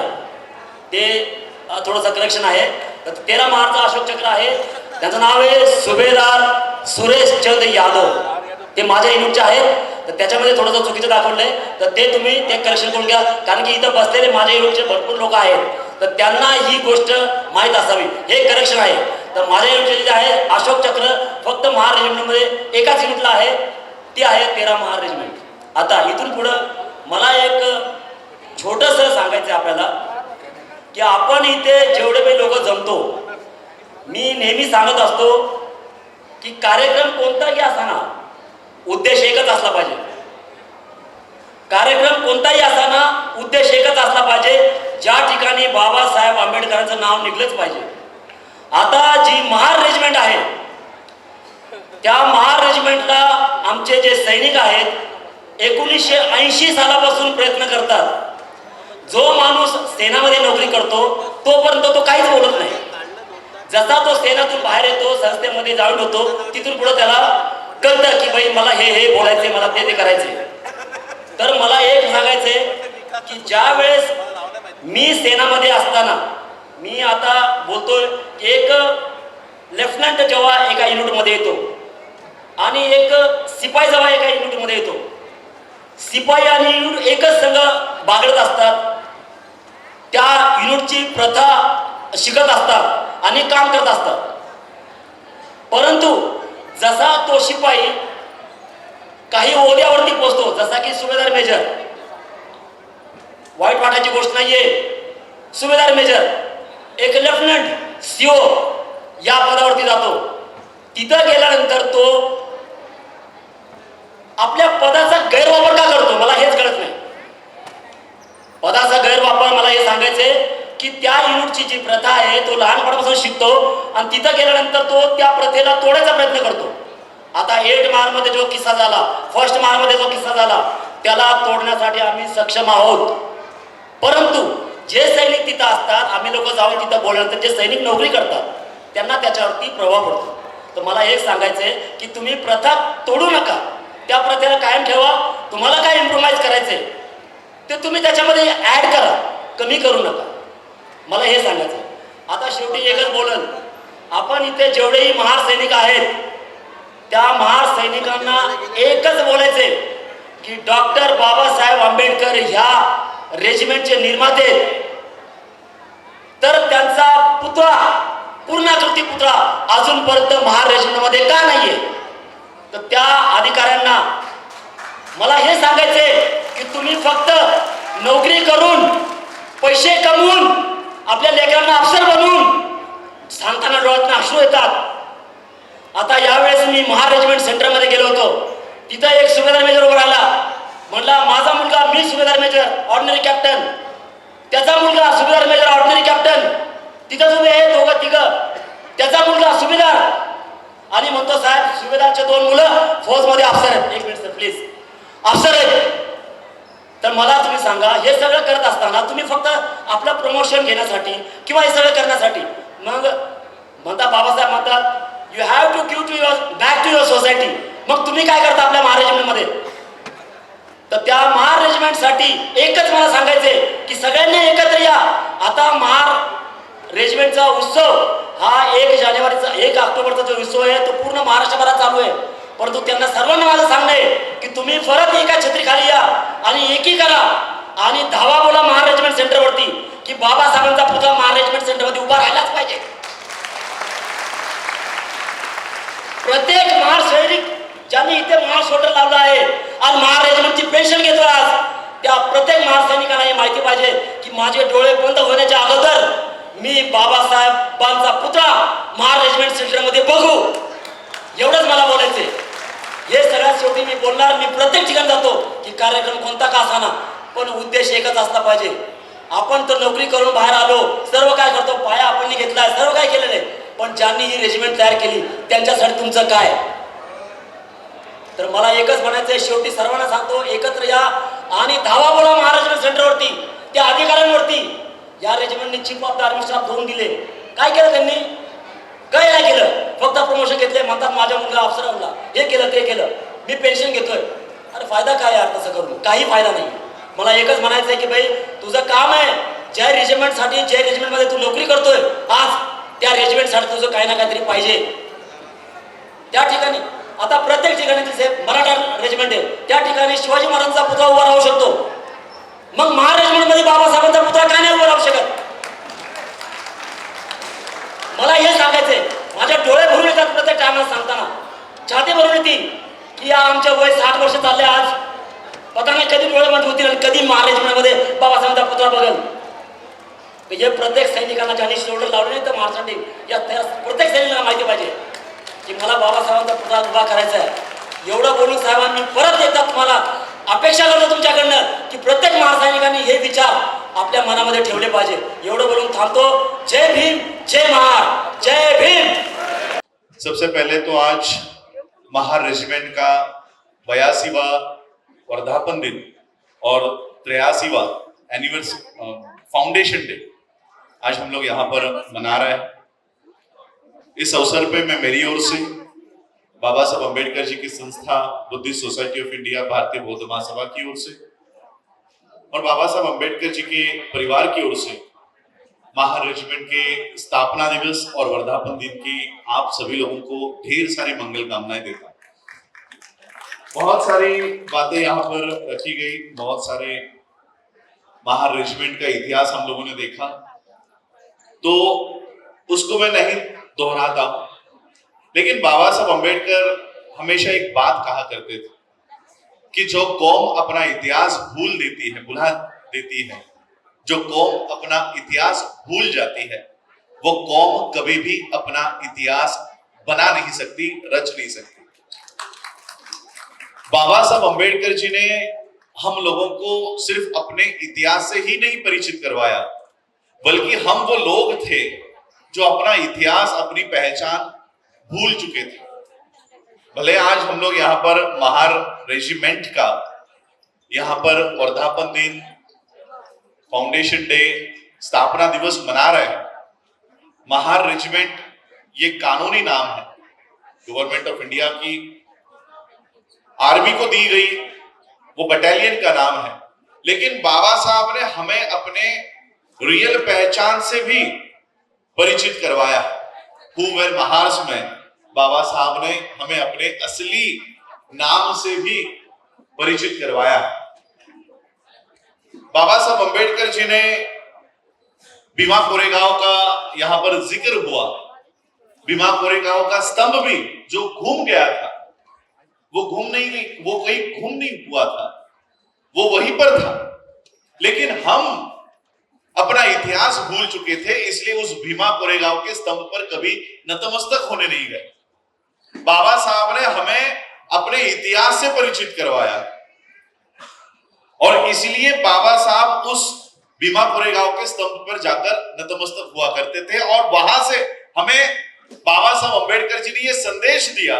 ते थोडंसं करेक्शन आहे. तर 13 महारचं अशोक चक्र आहे. त्यांचं नाव आहे सुभेदार सुरेश चंद यादव. ते माझ्या युनिटचे आहेत. तर त्याच्यामध्ये थोडंसं चुकीचं दाखवलंय, तर ते तुम्ही ते करेक्शन करून घ्या. कारण की इथं बसलेले माझ्या युनिटचे भरपूर लोक आहेत, तर त्यांना ही गोष्ट माहीत असावी. हे करेक्शन आहे. तर माझ्या युनिटचे जे आहे अशोक चक्र फक्त महार रेजिमेंटमध्ये एकाच युनिटला आहे, ती आहे 13 महार रेजिमेंट. आता इथून पुढं मला एक छोटंसं सांगायचं आहे आपल्याला की आपण इथे जेवढे काही लोक जमतो, मी नेहमी सांगत असतो की कार्यक्रम कोणताही असताना उद्देश एकच असला पाहिजे. कार्यक्रम कोणताही असताना उद्देश एकच असला पाहिजे, ज्या ठिकाणी बाबासाहेब आंबेडकरांचं नाव निघलंच पाहिजे. आता जी महार रेजिमेंट आहे त्या महार रेजिमेंटला आमचे जे सैनिक आहेत 1980 सालापासून प्रयत्न करतात. जो माणूस सेनामध्ये नोकरी करतो तोपर्यंत तो काहीच बोलत नाही. जसा तो सेनातून बाहेर येतो, संस्थेमध्ये जॉईन होतो, तिथून पुढे त्याला कळतं की बाई मला हे बोलायचे, मला ते करायचे. तर मला एक सांगायचंय की ज्या वेळेस मी सेनामध्ये असताना, मी आता बोलतोय, एक लेफ्टनंट जेव्हा एका युनिटमध्ये येतो आणि एक शिपाई जेव्हा एका युनिटमध्ये येतो, शिपाई आणि युनिट एकच संघ बागडत असतात, त्या युनिटची प्रथा शिकत असतात आणि काम करत असतात. परंतु जसा तो शिपाई काही ओहद्यावरती पोहोचतो, जसा की सुभेदार मेजर. वाईट वाटायची गोष्ट नाहीये. सुभेदार मेजर एक लेफ्टनंट सीओ या पदावरती जातो. तिथं गेल्यानंतर तो आपल्या पदाचा गैरवापर का करतो मला हेच कळत नाही. पदाचा गैरवापर मला हे सांगायचंय की त्या युनिटची जी प्रथा आहे तो लहानपणापासून शिकतो आणि तिथं गेल्यानंतर तो त्या प्रथेला तोडायचा प्रयत्न करतो. आता 8 मार्चमध्ये जो किस्सा झाला, 1 मार्चमध्ये जो किस्सा झाला, त्याला तोडण्यासाठी आम्ही सक्षम आहोत. परंतु जे सैनिक तिथं असतात, आम्ही लोक जाऊन तिथं बोलल्यानंतर जे सैनिक नोकरी करतात त्यांना त्याच्यावरती प्रभाव पडतो. तर मला हे सांगायचंय की तुम्ही प्रथा तोडू नका, त्या प्रथेला कायम ठेवा. तुम्हाला काय इम्प्रोवाइज करायचंय ते तुम्ही त्याच्यामध्ये ऍड करा, कमी करू नका. मला हे सांगायचं. आता शेवटी एकच बोलन, आपण इथे जेवढेही महार सैनिक आहेत त्या महार सैनिकांना एकच बोलायचे की डॉक्टर बाबासाहेब आंबेडकर ह्या रेजिमेंटचे निर्माते, तर त्यांचा पुतळा, पूर्णाकृती पुतळा अजूनपर्यंत महार रेजिमेंटमध्ये का नाहीये? तर त्या अधिकाऱ्यांना मला हे सांगायचे की तुम्ही फक्त नोकरी करून पैसे कमवून आपल्या लेकरांना अफसर बनवून सांगताना डोळ्यातून अश्रू येतात. आता यावेळेस मी महार रेजिमेंट सेंटरमध्ये गेलो होतो. तिथं एक सुभेदार मेजर उभा राहिला. म्हणला माझा मुलगा, मी सुभेदार मेजर ऑर्डिनरी कॅप्टन, त्याचा मुलगा सुभेदार मेजर ऑर्डिनरी कॅप्टन, तिथंच उभे आहे दोघं तिघं. त्याचा मुलगा सुभेदार आणि म्हणतो साहेब सुभेदारचे 2 मुलं फौजमध्ये अफसर आहेत. 1 मिनिट सर प्लीज, अफसर आहेत. तर मला तुम्ही सांगा, हे सगळं करत असताना तुम्ही फक्त आपलं प्रमोशन घेण्यासाठी किंवा हे सगळं करण्यासाठी मग म्हणता, बाबासाहेब म्हणतात you have to give to your back to your society. मग तुम्ही काय करता आपल्या महार रेजिमेंटमध्ये? तर त्या महार रेजिमेंटसाठी एकच मला सांगायचंय की सगळ्यांनी एकत्र या. आता महार रेजिमेंटचा उत्सव हा 1 जानेवारीचा 1 ऑक्टोबरचा जो उत्सव आहे तो पूर्ण महाराष्ट्रभरात चालू आहे. परंतु त्यांना सर्वांना माझं सांगणं आहे की तुम्ही परत एका छत्रीखाली या आणि एकी करा आणि धावा बोला महार रेजिमेंट सेंटरवरती की बाबासाहेबांचा पुतळा महार रेजिमेंट सेंटरमध्ये उभा राहिलाच पाहिजे. प्रत्येक महार सैनिक ज्यांनी इथे महार शोल्डर लावला आहे आणि महार रेजिमेंटची पेन्शन घेतो आज, त्या प्रत्येक महार सैनिकांना हे माहिती पाहिजे की माझे डोळे बंद होण्याच्या अगोदर मी बाबासाहेबांचा पुतळा महार रेजिमेंट सेंटरमध्ये बघू. एवढंच मला बोलायचंय. हे सगळ्यात शेवटी मी बोलणार. मी प्रत्येक ठिकाणी जातो की कार्यक्रम कोणता का असाना, पण उद्देश एकच असला पाहिजे. आपण तर नोकरी करून बाहेर आलो, सर्व काय करतो, पाया आपण घेतलाय, सर्व काय केलेलं आहे, पण ज्यांनी ही रेजिमेंट तयार केली त्यांच्यासाठी तुमचं काय? तर मला एकच म्हणायचंय, शेवटी सर्वांना सांगतो एकत्र या आणि धावा बोला महार रेजिमेंट सेंटरवरती, त्या अधिकाऱ्यांवरती. या रेजिमेंटने chief of the army staff 2 दिले. काय केलं त्यांनी? काय नाही केलं, फक्त प्रमोशन घेतले. म्हणतात माझ्या मुलगा अफसर बनला, हे केलं ते केलं, मी पेन्शन घेतोय. अरे फायदा काय यार तसं करून? काही फायदा नाही. मला एकच म्हणायचंय की भाई तुझं काम आहे, ज्या रेजिमेंटसाठी, ज्या रेजिमेंटमध्ये तू नोकरी करतोय आज, त्या रेजिमेंटसाठी तुझं काही ना काहीतरी पाहिजे. त्या ठिकाणी आता प्रत्येक ठिकाणी जसे मराठा रेजिमेंट आहे त्या ठिकाणी शिवाजी महाराजांचा पुतळा उभा राहू शकतो. मग महार रेजिमेंटमध्ये बाबासाहेबांचा पुतळा का नाही उभा राहू शकत? मला हे सांगायचंय. माझ्या डोळे भरून येतात प्रत्येक टायमाला सांगताना, छाती भरून येते की या आमच्या वय 60 वर्ष चालले आज, पता नाही कधी डोळे बंद होतील आणि कधी महार रेजिमेंटमध्ये बाबासाहेबांचा पुतळा बघेल. हे प्रत्येक सैनिकांना ज्यांनी शोल्डर लावले नाही तर महाराष्ट्राने या प्रत्येक सैनिकांना माहिती पाहिजे की मला बाबासाहेबांचा पुतळा उभा करायचा आहे. एवढं बोलून साहेबांनी परत एकदा तुम्हाला अपेक्षा करतो तुमच्याकडनं की प्रत्येक महार सैनिकांनी हे विचार आपल्या मनामध्ये ठेवले पाहिजे. एवढं बोलून थांबतो. जय भीम, जय महार, जय भीम. सबसे पहले तो आज महार रेजिमेंट का 82वां वर्धापन दिन और 83वां फाउंडेशन डे आज हम लोग यहाँ पर मना रहे हैं. इस अवसर पे मैं मेरी ओर से बाबा साहब अम्बेडकर जी की संस्था बुद्धिस्ट सोसाइटी ऑफ इंडिया भारतीय बौद्ध महासभा की ओर से और बाबा साहब अम्बेडकर जी के परिवार की ओर से महार रेजिमेंट के स्थापना दिवस और वर्धापन दिन की आप सभी लोगों को ढेर सारी मंगल कामनाएं देता हूं. बहुत सारी बातें यहाँ पर रखी गई, बहुत सारे महार रेजिमेंट का इतिहास हम लोगों ने देखा, तो उसको मैं नहीं दोहराता हूं. लेकिन बाबा साहब अम्बेडकर हमेशा एक बात कहा करते थे कि जो कौम अपना इतिहास भूल देती है, भुला देती है, जो कौम अपना इतिहास भूल जाती है, वो कौम कभी भी अपना इतिहास बना नहीं सकती, रच नहीं सकती। बाबा साहब अंबेडकर जी ने हम लोगों को सिर्फ अपने इतिहास से ही नहीं परिचित करवाया, बल्कि हम वो लोग थे जो अपना इतिहास, अपनी पहचान भूल चुके थे। भले आज हम लोग यहाँ पर महार रेजिमेंट का यहाँ पर वर्धापन दिन, फाउंडेशन डे, स्थापना दिवस मना रहे हैं। महार रेजिमेंट ये कानूनी नाम है, गवर्नमेंट ऑफ इंडिया की आर्मी को दी गई वो बटालियन का नाम है। लेकिन बाबा साहब ने हमें अपने रियल पहचान से भी परिचित करवाया। हुवर महार्स में बाबा साहब ने हमें अपने असली नाम से भी परिचित करवाया। बाबा साहब अंबेडकर जी ने भीमा कोरेगांव का यहां पर जिक्र हुआ। भीमा कोरेगांव का स्तंभ भी जो घूम गया था, वो कहीं घूम नहीं हुआ था, वो वहीं पर था। लेकिन हम अपना इतिहास भूल चुके थे, इसलिए उस भीमा कोरेगांव के स्तंभ पर कभी नतमस्तक होने नहीं गए। बाबा साहब ने हमें अपने इतिहास से परिचित करवाया और इसलिए बाबा साहब उस भीमा कोरेगांव के स्तंभ पर जाकर नतमस्तक हुआ करते थे। और वहां से हमें बाबा साहब अंबेडकर जी ने यह संदेश दिया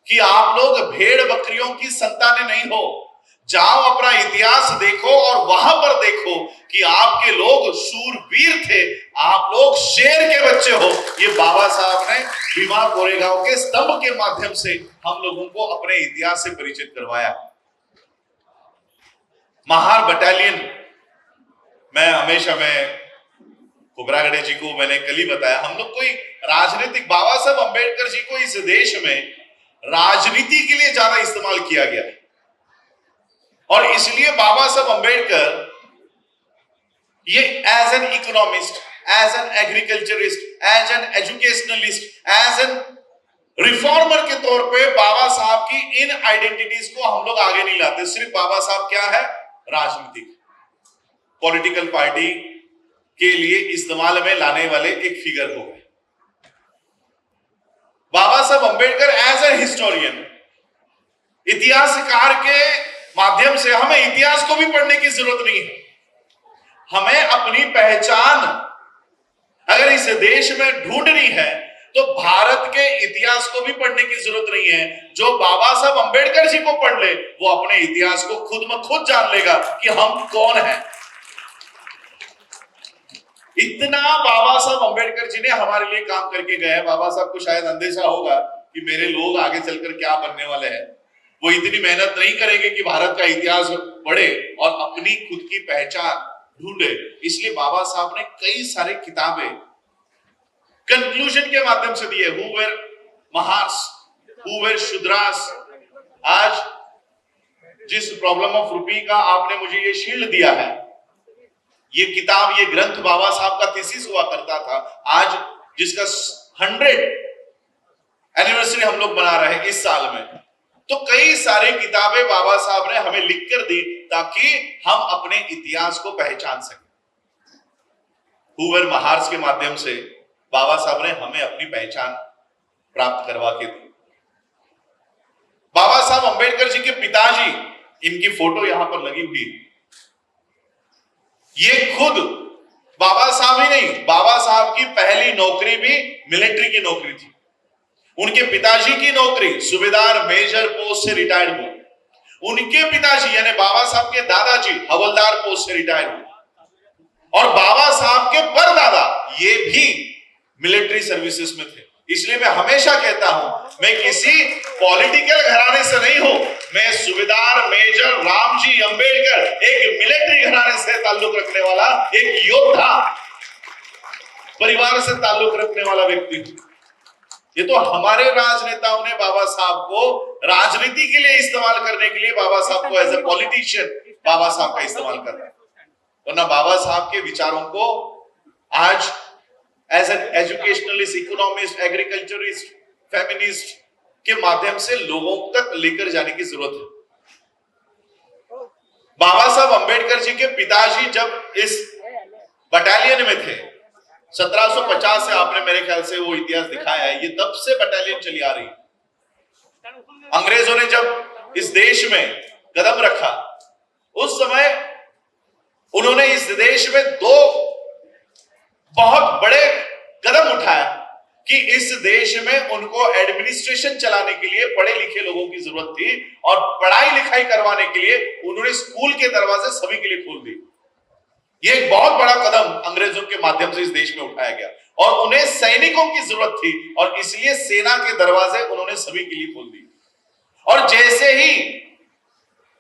कि आप लोग भेड़ बकरियों की संतानें नहीं हो, जाओ अपना इतिहास देखो और वहां पर देखो कि आपके लोग शूरवीर थे, आप लोग शेर के बच्चे हो। ये बाबा साहब ने भीमा कोरेगांव के स्तंभ के माध्यम से हम लोगों को अपने इतिहास से परिचित करवाया। महार बटालियन मैं कुबरागड़े जी को मैंने कल ही बताया, हम लोग कोई राजनीतिक, बाबा साहब अंबेडकर जी को इस देश में राजनीति के लिए ज्यादा इस्तेमाल किया गया और इसलिए बाबा साहब अंबेडकर ये as an economist, as an agriculturist, as an educationalist, as a reformer के तौर पे बाबा साहब की इन आइडेंटिटीज को हम लोग आगे नहीं लाते। सिर्फ बाबा साहब क्या है, राजनीतिक पॉलिटिकल पार्टी के लिए इस्तेमाल में लाने वाले एक फिगर हो गए। बाबा Saheb Ambedkar as a historian, इतिहासकार के माध्यम से हमें इतिहास को भी पढ़ने की जरूरत नहीं है। हमें अपनी पहचान अगर इस देश में ढूंढनी है तो भारत के इतिहास को भी पढ़ने की जरूरत नहीं है। जो बाबा साहब अंबेडकर जी को पढ़ ले वो अपने इतिहास को खुद में खुद जान लेगा कि हम कौन हैं। इतना बाबा साहब अंबेडकर जी ने हमारे लिए काम करके गए हैं। बाबा साहब को शायद अंदेशा होगा कि मेरे लोग आगे चलकर क्या बनने वाले हैं। वो इतनी मेहनत नहीं करेंगे कि भारत का इतिहास पढ़े और अपनी खुद की पहचान ढूंढे। इसलिए बाबा साहब ने कई सारे किताबें कंक्लूजन के माध्यम से दिए। Who were Mahars, who were Shudras. आज जिस प्रॉब्लम ऑफ रूपी का आपने मुझे ये शील्ड दिया है, ये किताब, ये ग्रंथ बाबा साहब का थीसिस हुआ करता था। आज जिसका 100 एनिवर्सरी हम लोग मना रहे हैं इस साल में, तो कई सारी किताबें बाबा साहब ने हमें लिखकर दी ताकि हम अपने इतिहास को पहचान सकें। हुवर महार्स के माध्यम से बाबा साहब ने हमें अपनी पहचान प्राप्त करवा के दी। बाबा साहब अंबेडकर जी के पिताजी, इनकी फोटो यहां पर लगी हुई, ये खुद बाबा साहब ही नहीं, बाबा साहब की पहली नौकरी भी मिलिट्री की नौकरी थी। उनके पिताजी की नौकरी सूबेदार मेजर पोस्ट से रिटायर्ड हुए। उनके पिताजी यानी बाबा साहब के दादाजी हवलदार पोस्ट से रिटायर हुए और बाबा साहब के परदादा ये भी मिलिट्री सर्विसेज में थे। इसलिए मैं हमेशा कहता हूं, मैं किसी पॉलिटिकल घराने से नहीं हूं, मैं सूबेदार मेजर रामजी अंबेडकर, एक मिलिट्री घराने से ताल्लुक रखने वाला, एक योद्धा परिवार से ताल्लुक रखने वाला व्यक्ति हूं। ये तो हमारे राजनेताओं ने बाबा साहब को राजनीति के लिए इस्तेमाल करने के लिए बाबा साहब को एज ए पॉलिटिशियन बाबा साहब का इस्तेमाल कर रहे हैं, वरना बाबा साहब के विचारों को आज as an educationalist, economist, agriculturist, feminist के माध्यम से लोगों तक लेकर जाने की जरूरत है। अंबेडकर जी के पिताजी जब इस बटालियन में थे 1750 से, आपने मेरे ख्याल से वो इतिहास दिखाया है, ये तब से बटालियन चली आ रही है। अंग्रेजों ने जब इस देश में कदम रखा उस समय उन्होंने इस देश में दो बहुत बड़े कदम उठाया कि इस देश में उनको एडमिनिस्ट्रेशन चलाने के लिए पढ़े लिखे लोगों की जरूरत थी और पढ़ाई लिखाई करवाने के लिए उन्होंने स्कूल के दरवाजे सभी के लिए खोल दिए। ये एक बहुत बड़ा कदम अंग्रेजों के माध्यम से इस देश में उठाया गया और उन्हें सैनिकों की जरूरत थी और इसलिए सेना के दरवाजे उन्होंने सभी के लिए खोल दिए। और जैसे ही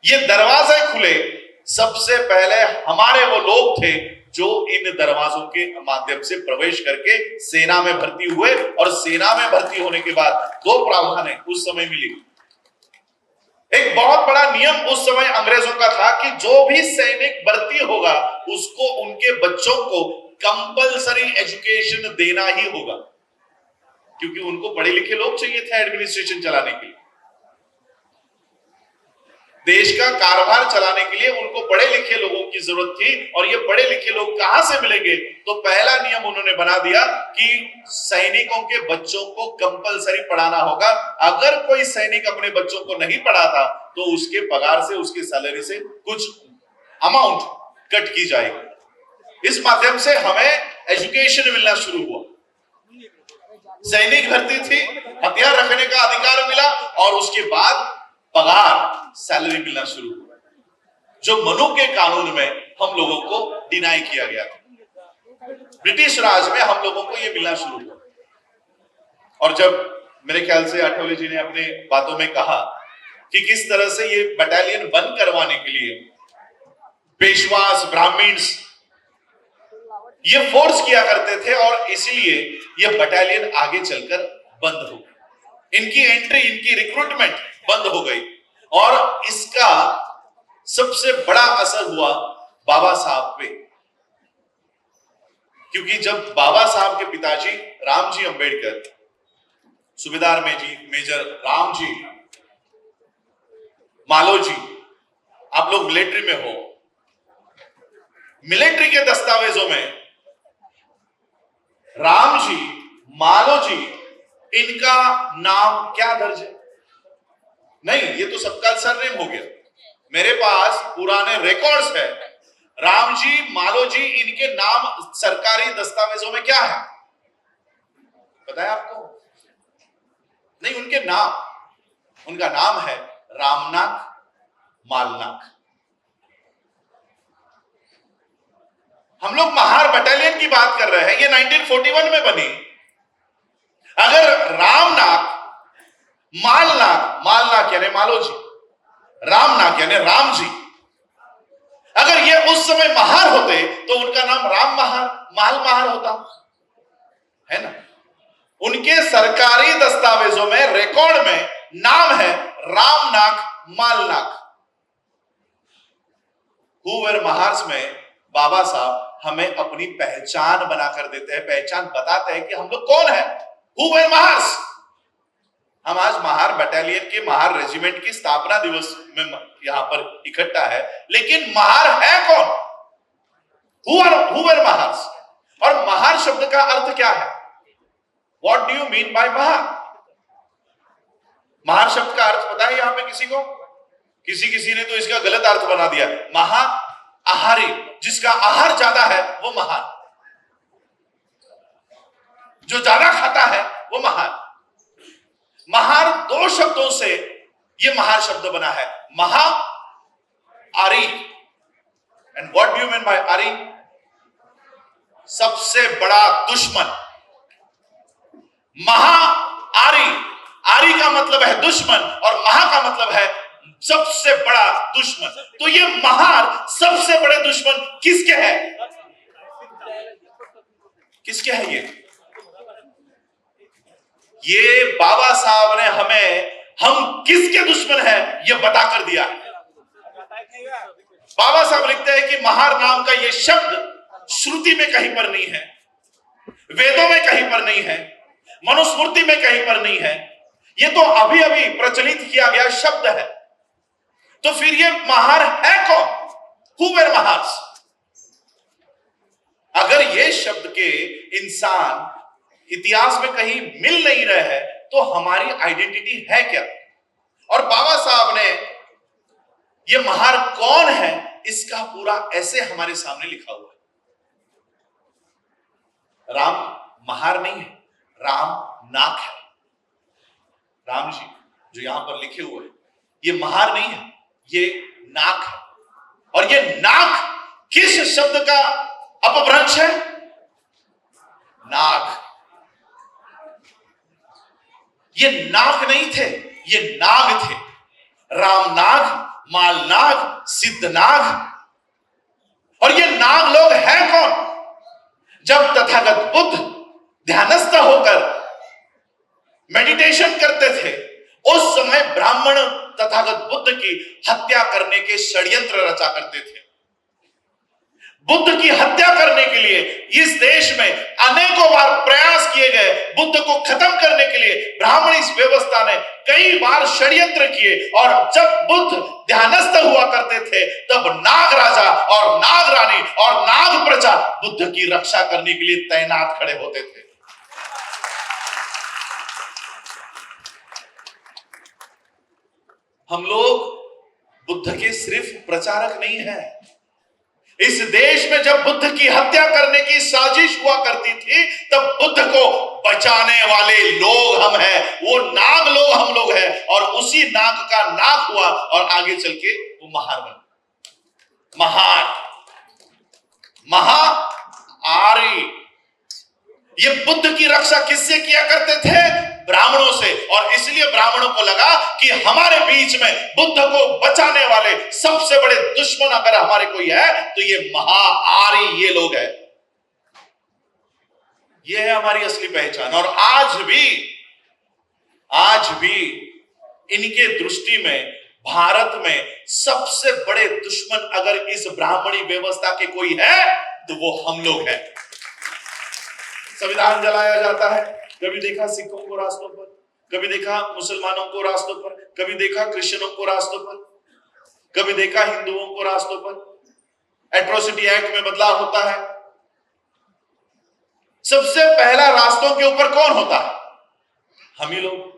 ये दरवाजे खुले, सबसे पहले हमारे वो लोग थे जो इन दरवाजों के माध्यम से प्रवेश करके सेना में भर्ती हुए और सेना में भर्ती होने के बाद दो प्रावधानें उस समय मिली। एक बहुत बड़ा नियम उस समय अंग्रेजों का था कि जो भी सैनिक भर्ती होगा उसको उनके बच्चों को कंपलसरी एजुकेशन देना ही होगा, क्योंकि उनको पढ़े लिखे लोग चाहिए थे एडमिनिस्ट्रेशन चलाने के लिए, देश का कारोबार चलाने के लिए उनको पढ़े लिखे लोगों की जरूरत थी। और ये पढ़े लिखे लोग कहां से मिलेंगे? तो पहला नियम उन्होंने बना दिया कि सैनिकों के बच्चों को कंपलसरी पढ़ाना होगा। अगर कोई सैनिक अपने बच्चों को नहीं पढ़ाता तो उसके पगार से, उसके सैलरी से कुछ अमाउंट कट की जाएगी। इस माध्यम से हमें एजुकेशन मिलना शुरू हुआ। सैनिक भर्ती थी, हथियार रखने का अधिकार मिला और उसके बाद पगार, सैलरी मिलना शुरू हुआ, जो मनु के कानून में हम लोगों को डिनाई किया गया था। ब्रिटिश राज में हम लोगों को यह मिलना शुरू हुआ। और जब मेरे ख्याल से आठवले जी ने अपने बातों में कहा कि किस तरह से ये बटालियन बंद करवाने के लिए पेशवास, ब्राह्मण्स ये फोर्स किया करते थे और इसलिए ये बटालियन आगे चलकर बंद हो गई। इनकी एंट्री, इनकी रिक्रूटमेंट बंद हो गई और इसका सबसे बड़ा असर हुआ बाबा साहब पे, क्योंकि जब बाबा साहब के पिताजी रामजी अंबेडकर, सूबेदार मेजर रामजी मालोजी, आप लोग मिलिट्री में हो, मिलिट्री के दस्तावेजों में रामजी मालोजी इनका नाम क्या दर्ज है? नहीं, ये तो सबका सरनेम हो गया। मेरे पास पुराने रिकॉर्ड्स है, रामजी मालोजी इनके नाम सरकारी दस्तावेजों में क्या है पता है आपको? नहीं, उनके नाम, उनका नाम है रामनाथ मालनाथ। हम लोग महार बटालियन की बात कर रहे हैं, ये 1941 में बनी। अगर रामनाथ मालनाथ, मालनाथ यानी मालोजी, रामनाथ यानी रामजी, अगर ये उस समय महार होते तो उनका नाम राम महार, माल महार होता है ना। उनके सरकारी दस्तावेजों में, रिकॉर्ड में नाम है रामनाथ मालनाथ। हुवर महार्स में बाबा साहब हमें अपनी पहचान बनाकर देते हैं, पहचान बताते हैं कि हम लोग कौन है। हुवर महार्स। हम आज महार बटालियन के, महार रेजिमेंट की स्थापना दिवस में यहां पर इकट्ठा है, लेकिन महार है कौन? हुवर महार्स। और महार शब्द का अर्थ क्या है? What do you mean by Mahar? Mahar शब्द का अर्थ पता है यहां पे किसी को? किसी ने तो इसका गलत अर्थ बना दिया। महा आहारी, जिसका आहार ज्यादा है वो महार, जो ज्यादा खाता है वो महार। महार दो शब्दों से ये महार शब्द बना है, महा आरी। And what do you mean by आरी? सबसे बड़ा दुश्मन। महा आरी, आरी का मतलब है दुश्मन और महा का मतलब है सबसे बड़ा दुश्मन। तो ये महार सबसे बड़े दुश्मन किसके हैं? किसके हैं ये बाबा साहब ने हमें हम किसके दुश्मन हैं ये बताकर दिया है। बाबा साहब लिखते हैं कि महार नाम का ये शब्द श्रुति में कहीं पर नहीं है, वेदों में कहीं पर नहीं है, मनुस्मृति में कहीं पर नहीं है, ये तो अभी अभी प्रचलित किया गया शब्द है। तो फिर ये महार है कौन? कुबेर महाराज। अगर ये शब्द के इंसान इतिहास में कहीं मिल नहीं रहे हैं तो हमारी आइडेंटिटी है क्या? और बाबा साहब ने ये महार कौन है इसका पूरा ऐसे हमारे सामने लिखा हुआ है। राम महार नहीं है, राम नाक है। राम जी जो यहां पर लिखे हुए हैं ये महार नहीं है, ये नाक है। और ये नाक किस शब्द का अपभ्रंश है? नाग। ये नाग नहीं थे, ये नाग थे। राम नाग, माल नाग, सिद्ध नाग। और ये नाग लोग हैं कौन? जब तथागत बुद्ध ध्यानस्थ होकर मेडिटेशन करते थे उस समय ब्राह्मण तथागत बुद्ध की हत्या करने के षड्यंत्र रचा करते थे। बुद्ध की हत्या करने के लिए इस देश में अनेकों बार प्रयास किए गए। बुद्ध को खत्म करने के लिए ब्राह्मणी व्यवस्था ने कई बार षड्यंत्र किए। और जब बुद्ध ध्यानस्थ हुआ करते थे तब नाग राजा और नाग रानी और नाग प्रजा बुद्ध की रक्षा करने के लिए तैनात खड़े होते थे। हम लोग बुद्ध के सिर्फ प्रचारक नहीं हैं। इस देश में जब बुद्ध की हत्या करने की साजिश हुआ करती थी तब बुद्ध को बचाने वाले लोग हम हैं। वो नाग लोग हम लोग हैं। और उसी नाग का नाग हुआ और आगे चल के वो महार बना। महा आर्य। ये बुद्ध की रक्षा किससे किया करते थे? ब्राह्मणों से। और इसलिए ब्राह्मणों को लगा कि हमारे बीच में बुद्ध को बचाने वाले सबसे बड़े दुश्मन अगर हमारे कोई है तो ये महाआर्य ये लोग हैं। ये है हमारी असली पहचान। और आज भी इनके दृष्टि में भारत में सबसे बड़े दुश्मन अगर इस ब्राह्मणी व्यवस्था के कोई है तो वो हम लोग हैं। संविधान जलाया जाता है, कभी देखा सिखों को रास्तों पर, कभी देखा मुसलमानों को रास्तों पर, कभी देखा क्रिश्चियनों को रास्तों पर, कभी देखा हिंदुओं को रास्तों पर। एट्रोसिटी एक्ट में बदलाव होता है। सबसे पहला रास्तों के ऊपर कौन होता है? हम ही लोग।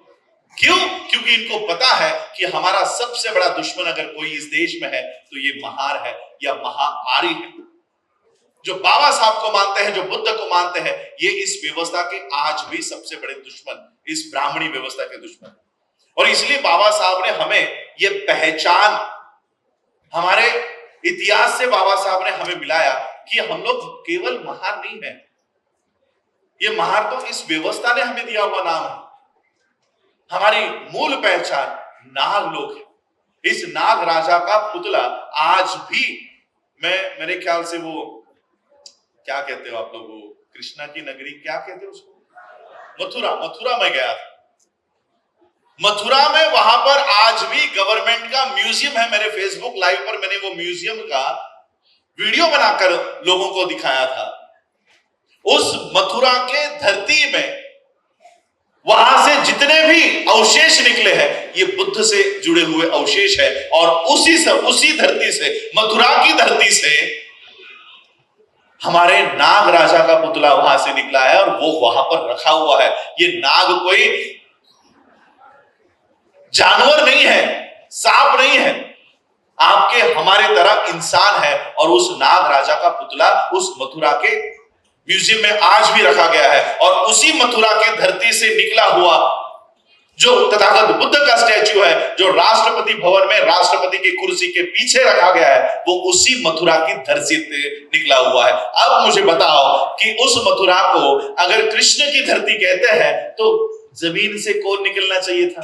क्यों? क्योंकि इनको पता है कि हमारा सबसे बड़ा दुश्मन अगर कोई इस देश में है तो ये महार है या महाआर्य है। जो बाबा साहब को मानते हैं, जो बुद्ध को मानते हैं, ये इस व्यवस्था के आज भी सबसे बड़े दुश्मन, इस ब्राह्मणी व्यवस्था के दुश्मन। और इसलिए बाबा साहब ने हमें ये पहचान, हमारे इतिहास से बाबा साहब ने हमें मिलाया कि हम लोग केवल महार नहीं है। ये महार तो इस व्यवस्था ने हमें दिया हुआ नाम है। हमारी मूल पहचान नाग लोग है। इस नाग राजा का पुतला आज भी, मेरे ख्याल से वो क्या कहते हो आप लोग, वो कृष्णा की नगरी क्या कहते हो उसको, मथुरा में गया था। मथुरा में वहां पर आज भी गवर्नमेंट का म्यूजियम है। मेरे फेसबुक लाइव पर मैंने वो म्यूजियम का वीडियो बनाकर लोगों को दिखाया था। उस मथुरा के धरती में वहां से जितने भी अवशेष निकले हैं ये बुद्ध से जुड़े हुए अवशेष है। और उसी धरती से, मथुरा की धरती से हमारे नाग राजा का पुतला वहां से निकला है और वो वहां पर रखा हुआ है। ये नाग कोई जानवर नहीं है, सांप नहीं है, आपके हमारे तरह इंसान है। और उस नाग राजा का पुतला उस मथुरा के म्यूजियम में आज भी रखा गया है। और उसी मथुरा की धरती से निकला हुआ जो तथागत बुद्ध का स्टैच्यू है, जो राष्ट्रपति भवन में राष्ट्रपति की कुर्सी के पीछे रखा गया है, वो उसी मथुरा की धरती से निकला हुआ है। अब मुझे बताओ कि उस मथुरा को अगर कृष्ण की धरती कहते हैं तो जमीन से कौन निकलना चाहिए था?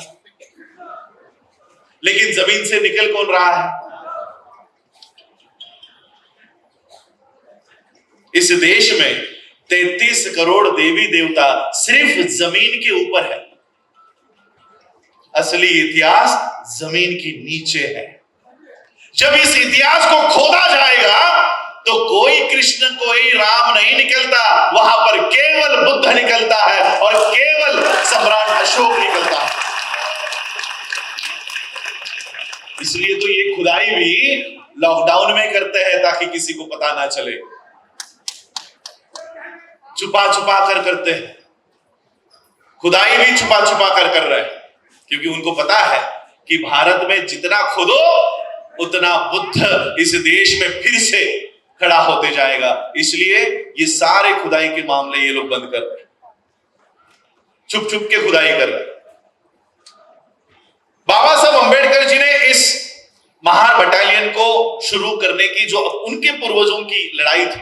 लेकिन जमीन से निकल कौन रहा है? इस देश में 33 करोड़ देवी देवता सिर्फ जमीन के ऊपर है। असली इतिहास जमीन के नीचे है। जब इस इतिहास को खोदा जाएगा तो कोई कृष्ण, कोई राम नहीं निकलता, वहां पर केवल बुद्ध निकलता है और केवल सम्राट अशोक निकलता है। इसलिए तो ये खुदाई भी लॉकडाउन में करते हैं ताकि किसी को पता ना चले, छुपा छुपा कर करते हैं। खुदाई भी छुपा छुपा कर रहे हैं, क्योंकि उनको पता है कि भारत में जितना खुदो उतना बुद्ध इस देश में फिर से खड़ा होते जाएगा। इसलिए ये सारे खुदाई के मामले ये लोग बंद कर रहे हैं, छुप छुप के खुदाई कर रहे हैं। बाबा साहब अंबेडकर जी ने इस महार बटालियन को शुरू करने की जो उनके पूर्वजों की लड़ाई थी,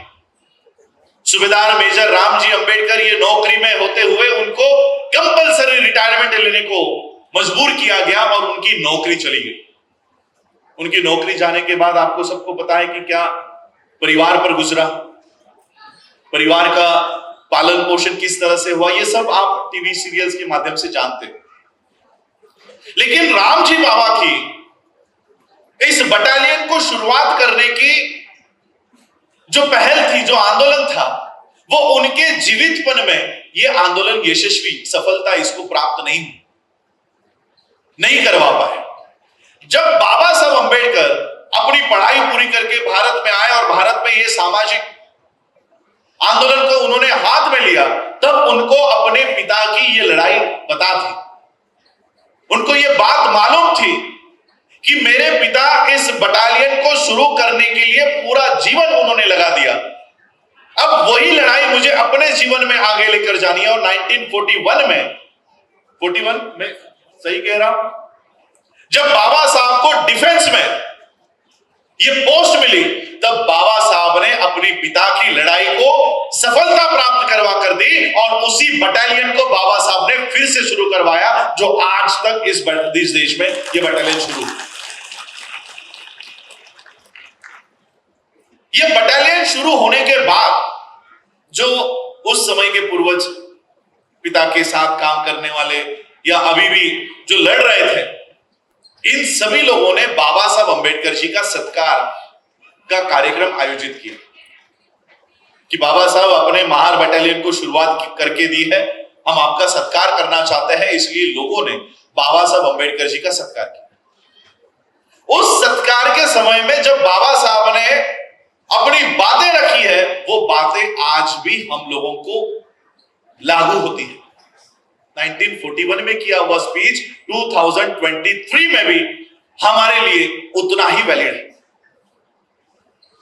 सूबेदार मेजर रामजी अंबेडकर ये नौकरी में होते हुए उनको कंपलसरी रिटायरमेंट लेने को मजबूर किया गया और उनकी नौकरी चली गई। उनकी नौकरी जाने के बाद आपको सबको पता है कि क्या परिवार पर गुजरा, परिवार का पालन पोषण किस तरह से हुआ, ये सब आप टीवी सीरियल्स के माध्यम से जानते हैं। लेकिन रामजी बाबा की इस बटालियन को शुरुआत करने की जो पहल थी, जो आंदोलन था, वो उनके जीवितपन में ये आंदोलन यशस्वी सफलता इसको प्राप्त नहीं करवा पाए। जब बाबा साहब अंबेडकर अपनी पढ़ाई पूरी करके भारत में आए और भारत में ये सामाजिक आंदोलन को उन्होंने हाथ में लिया, तब उनको अपने पिता की ये लड़ाई पता थी। उनको ये बात मालूम थी कि मेरे पिता इस बटालियन को शुरू करने के लिए पूरा जीवन उन्होंने लगा दिया, अब वही लड़ाई मुझे अपने जीवन में आगे लेकर जानी है। और 1941 में सही कह रहा हूं, जब बाबा साहब को डिफेंस में ये पोस्ट मिली, तब बाबा साहब ने अपने पिता की लड़ाई को सफलता प्राप्त करवा कर दी और उसी बटालियन को बाबा साहब ने फिर से शुरू करवाया, जो आज तक इस देश में ये बटालियन शुरू है। ये बटालियन शुरू होने के बाद जो उस समय के पूर्वज पिता के साथ काम करने वाले या अभी भी जो लड़ रहे थे, इन सभी लोगों ने बाबा साहब अंबेडकर जी का सत्कार का कार्यक्रम आयोजित किया कि बाबा साहब अपने महार बटालियन को शुरुआत करके दी है, हम आपका सत्कार करना चाहते हैं। इसलिए लोगों ने बाबा साहब अंबेडकर जी का सत्कार किया। उस सत्कार के समय में जब बाबा साहब ने अपनी बातें रखी है, वो बातें आज भी हम लोगों को लागू होती है। 1941 में किया हुआ स्पीच 2023 में भी हमारे लिए उतना ही वैलिड है।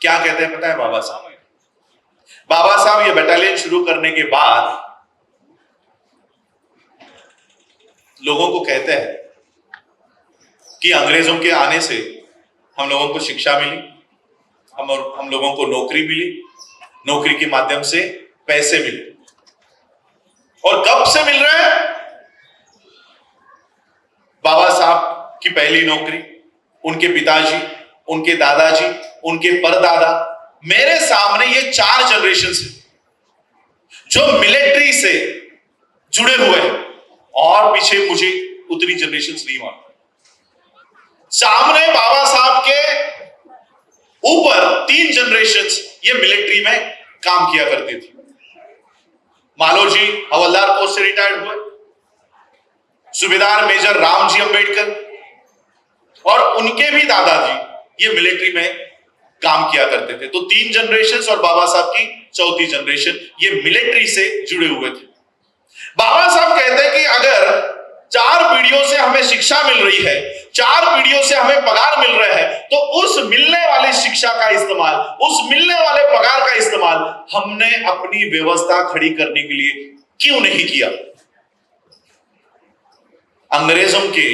क्या कहते हैं पता है बाबा साहब? बाबा साहब ये बटालियन शुरू करने के बाद लोगों को कहते हैं कि अंग्रेजों के आने से हम लोगों को शिक्षा मिली, हम लोगों को नौकरी मिली, नौकरी के माध्यम से पैसे मिले। और कब से मिल रहे हैं? बाबा साहब की पहली नौकरी, उनके पिताजी, उनके दादाजी, उनके परदादा, मेरे सामने ये 4 जनरेशन है जो मिलिट्री से जुड़े हुए हैं और पीछे मुझे उतनी जनरेशन नहीं मालूम। सामने बाबा साहब के ऊपर 3 जनरेशन ये मिलिट्री में काम किया करती थी। मालो जी हवलदार पोस्ट से रिटायर्ड हुए, सूबेदार मेजर रामजी अंबेडकर और उनके भी दादाजी ये मिलिट्री में काम किया करते थे। तो 3 जनरेशन और बाबा साहब की 4थी जनरेशन ये मिलिट्री से जुड़े हुए थे। बाबा साहब कहते हैं कि अगर 4 पीढ़ियों से हमें शिक्षा मिल रही है, 4 पीढ़ियों से हमें पगार मिल रहा है, तो उस मिलने वाली शिक्षा का इस्तेमाल, उस मिलने वाले पगार का इस्तेमाल हमने अपनी व्यवस्था खड़ी करने के लिए क्यों नहीं किया? अंग्रेजों के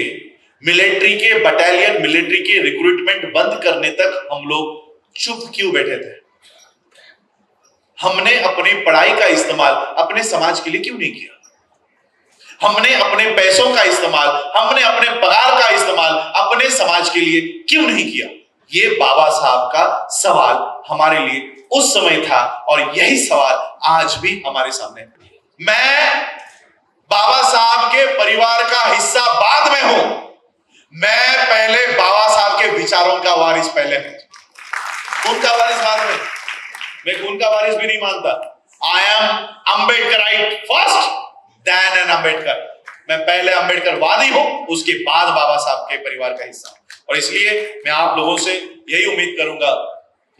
मिलिट्री के बटालियन, मिलिट्री के रिक्रूटमेंट बंद करने तक हम लोग चुप क्यों बैठे थे? हमने अपनी पढ़ाई का इस्तेमाल अपने समाज के लिए क्यों नहीं किया? हमने अपने पैसों का इस्तेमाल, हमने अपने पगार का इस्तेमाल अपने समाज के लिए क्यों नहीं किया? ये बाबा साहब का सवाल हमारे लिए उस समय था और यही सवाल आज भी हमारे सामने है। मैं बाबा साहब के परिवार का हिस्सा बाद में हूं, मैं पहले बाबा साहब के विचारों का वारिस पहले हूं। खून का वारिस बाद में, मैं खून का वारिस भी नहीं मानता। I am Ambedkarite first then an Ambedkar. मैं पहले अम्बेडकरवादी हूं, उसके बाद बाबा साहब के परिवार का हिस्सा हूं। और इसलिए मैं आप लोगों से यही उम्मीद करूंगा,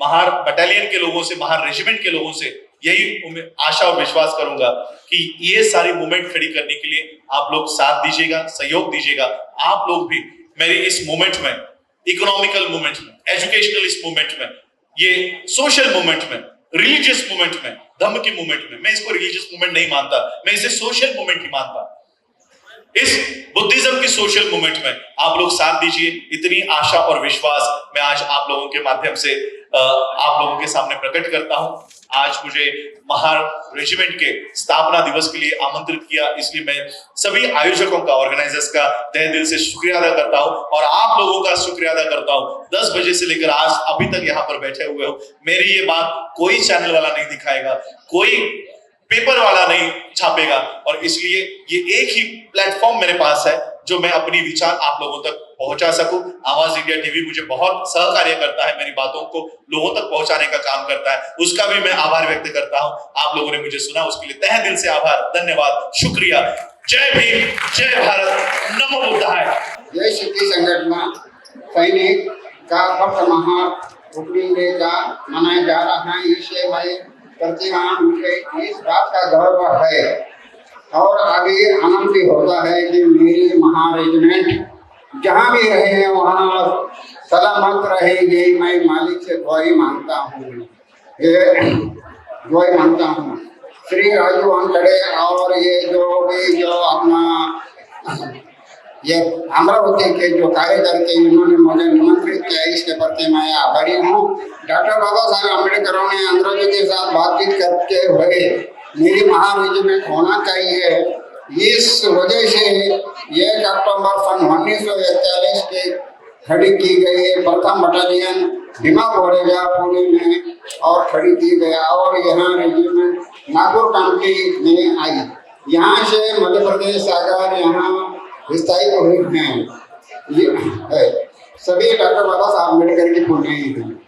महार बटालियन के लोगों से, महार रेजिमेंट के लोगों से यही आशा और विश्वास करूंगा कि ये सारी मूवमेंट खड़ी करने के लिए आप लोग साथ दीजिएगा, सहयोग दीजिएगा। आप लोग भी मेरी इस मूवमेंट में, इकोनॉमिकल मूवमेंट में, एजुकेशनल इस मूवमेंट में, ये सोशल मूवमेंट में, रिलीजियस मूवमेंट में, धम्म की मूवमेंट में, मैं इसको रिलीजियस मूवमेंट नहीं मानता, मैं इसे सोशल मूवमेंट ही मानता। इस बुद्धिज्म की सोशल मूवमेंट में आप लोग साथ दीजिए। इतनी आशा और विश्वास मैं आज आप लोगों के माध्यम से आप लोगों के सामने प्रकट करता हूं। आज मुझे महार रेजिमेंट के स्थापना दिवस के लिए आमंत्रित किया, इसलिए मैं सभी आयोजकों का, ऑर्गेनाइजर्स का तहे दिल से शुक्रिया अदा करता हूं और आप लोगों का शुक्रिया अदा करता हूं। 10 बजे से लेकर आज अभी तक यहाँ पर बैठे हुए हो। मेरी ये बात कोई चैनल वाला नहीं दिखाएगा, कोई पेपर वाला नहीं छापेगा, और इसलिए ये एक ही प्लेटफॉर्म मेरे पास है जो मैं अपनी विचार आप लोगों तक पहुंचा सकूं। आवाज इंडिया टीवी मुझे बहुत सहकार्य करता है, मेरी बातों को लोगों तक पहुंचाने का काम करता है, उसका भी मैं आभार व्यक्त करता हूं। आप लोगों ने मुझे सुना, उसके लिए तहे दिल से आभार, धन्यवाद, शुक्रिया। जय भीम, जय भारत, नमो बुद्धाय। जय शक्ति संगठन सैनिक का भक्त महार ओपनिंग डे का मनाया जा रहा है। इससे मैं प्रतिमान मुझे इस बात का गर्व है और आगे आनंद भी होता है कि मेरी महार रेजिमेंट जहाँ भी रहे वहाँ सलामत रहेगी। मैं मालिक से दुआई मांगता हूँ, दुआई मांगता हूँ। श्री राजू वानखड़े और ये जो अपना ये अमरावती के जो कार्यकर्ता इन्होंने मुझे निमंत्रित किया, इसके प्रति मैं आभारी हूँ। डॉक्टर बाबा साहब अम्बेडकर ने अंग्रेजों के साथ बातचीत करते हुए मेरी महार रेजिमेंट होना चाहिए, इस वजह से 1 अक्टूबर सन 1941 की खड़ी की गई है प्रथम बटालियन भीमा कोरेगा पुणे में और खड़ी की गया और यहाँ रेजिमेंट नागौर काउंटी में आई। यहाँ से मध्य प्रदेश आकर यहाँ विस्तारित हुई हैं। ये सभी डॉक्टर बाबा साहब अम्बेडकर की पुण्य हैं।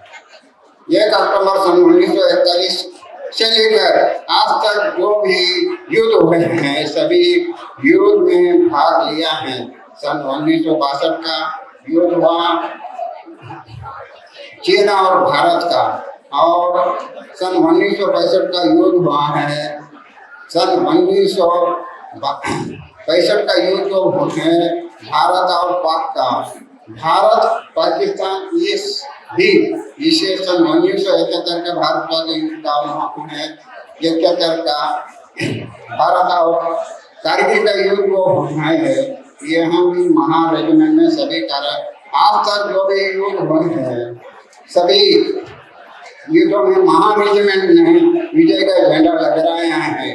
1 अक्टूबर सन 1941 से लेकर आज तक जो भी युद्ध हुए हैं, सभी युद्ध में भाग लिया है। सन 1962 का युद्ध हुआ चीन और भारत का, और सन 1965 का युद्ध हुआ है। सन 1965 का युद्ध जो है भारत और पाक का, भारत पाकिस्तान इसे सन 1971 का भारत पाक युद्ध का है। 71 का भारत और कारगिल का युद्ध वो है। यहाँ भी महार रेजिमेंट में सभी कार्य आज तक जो भी युद्ध हुए हैं, सभी युद्धों में महार रेजिमेंट ने विजय का झंडा लहराया है।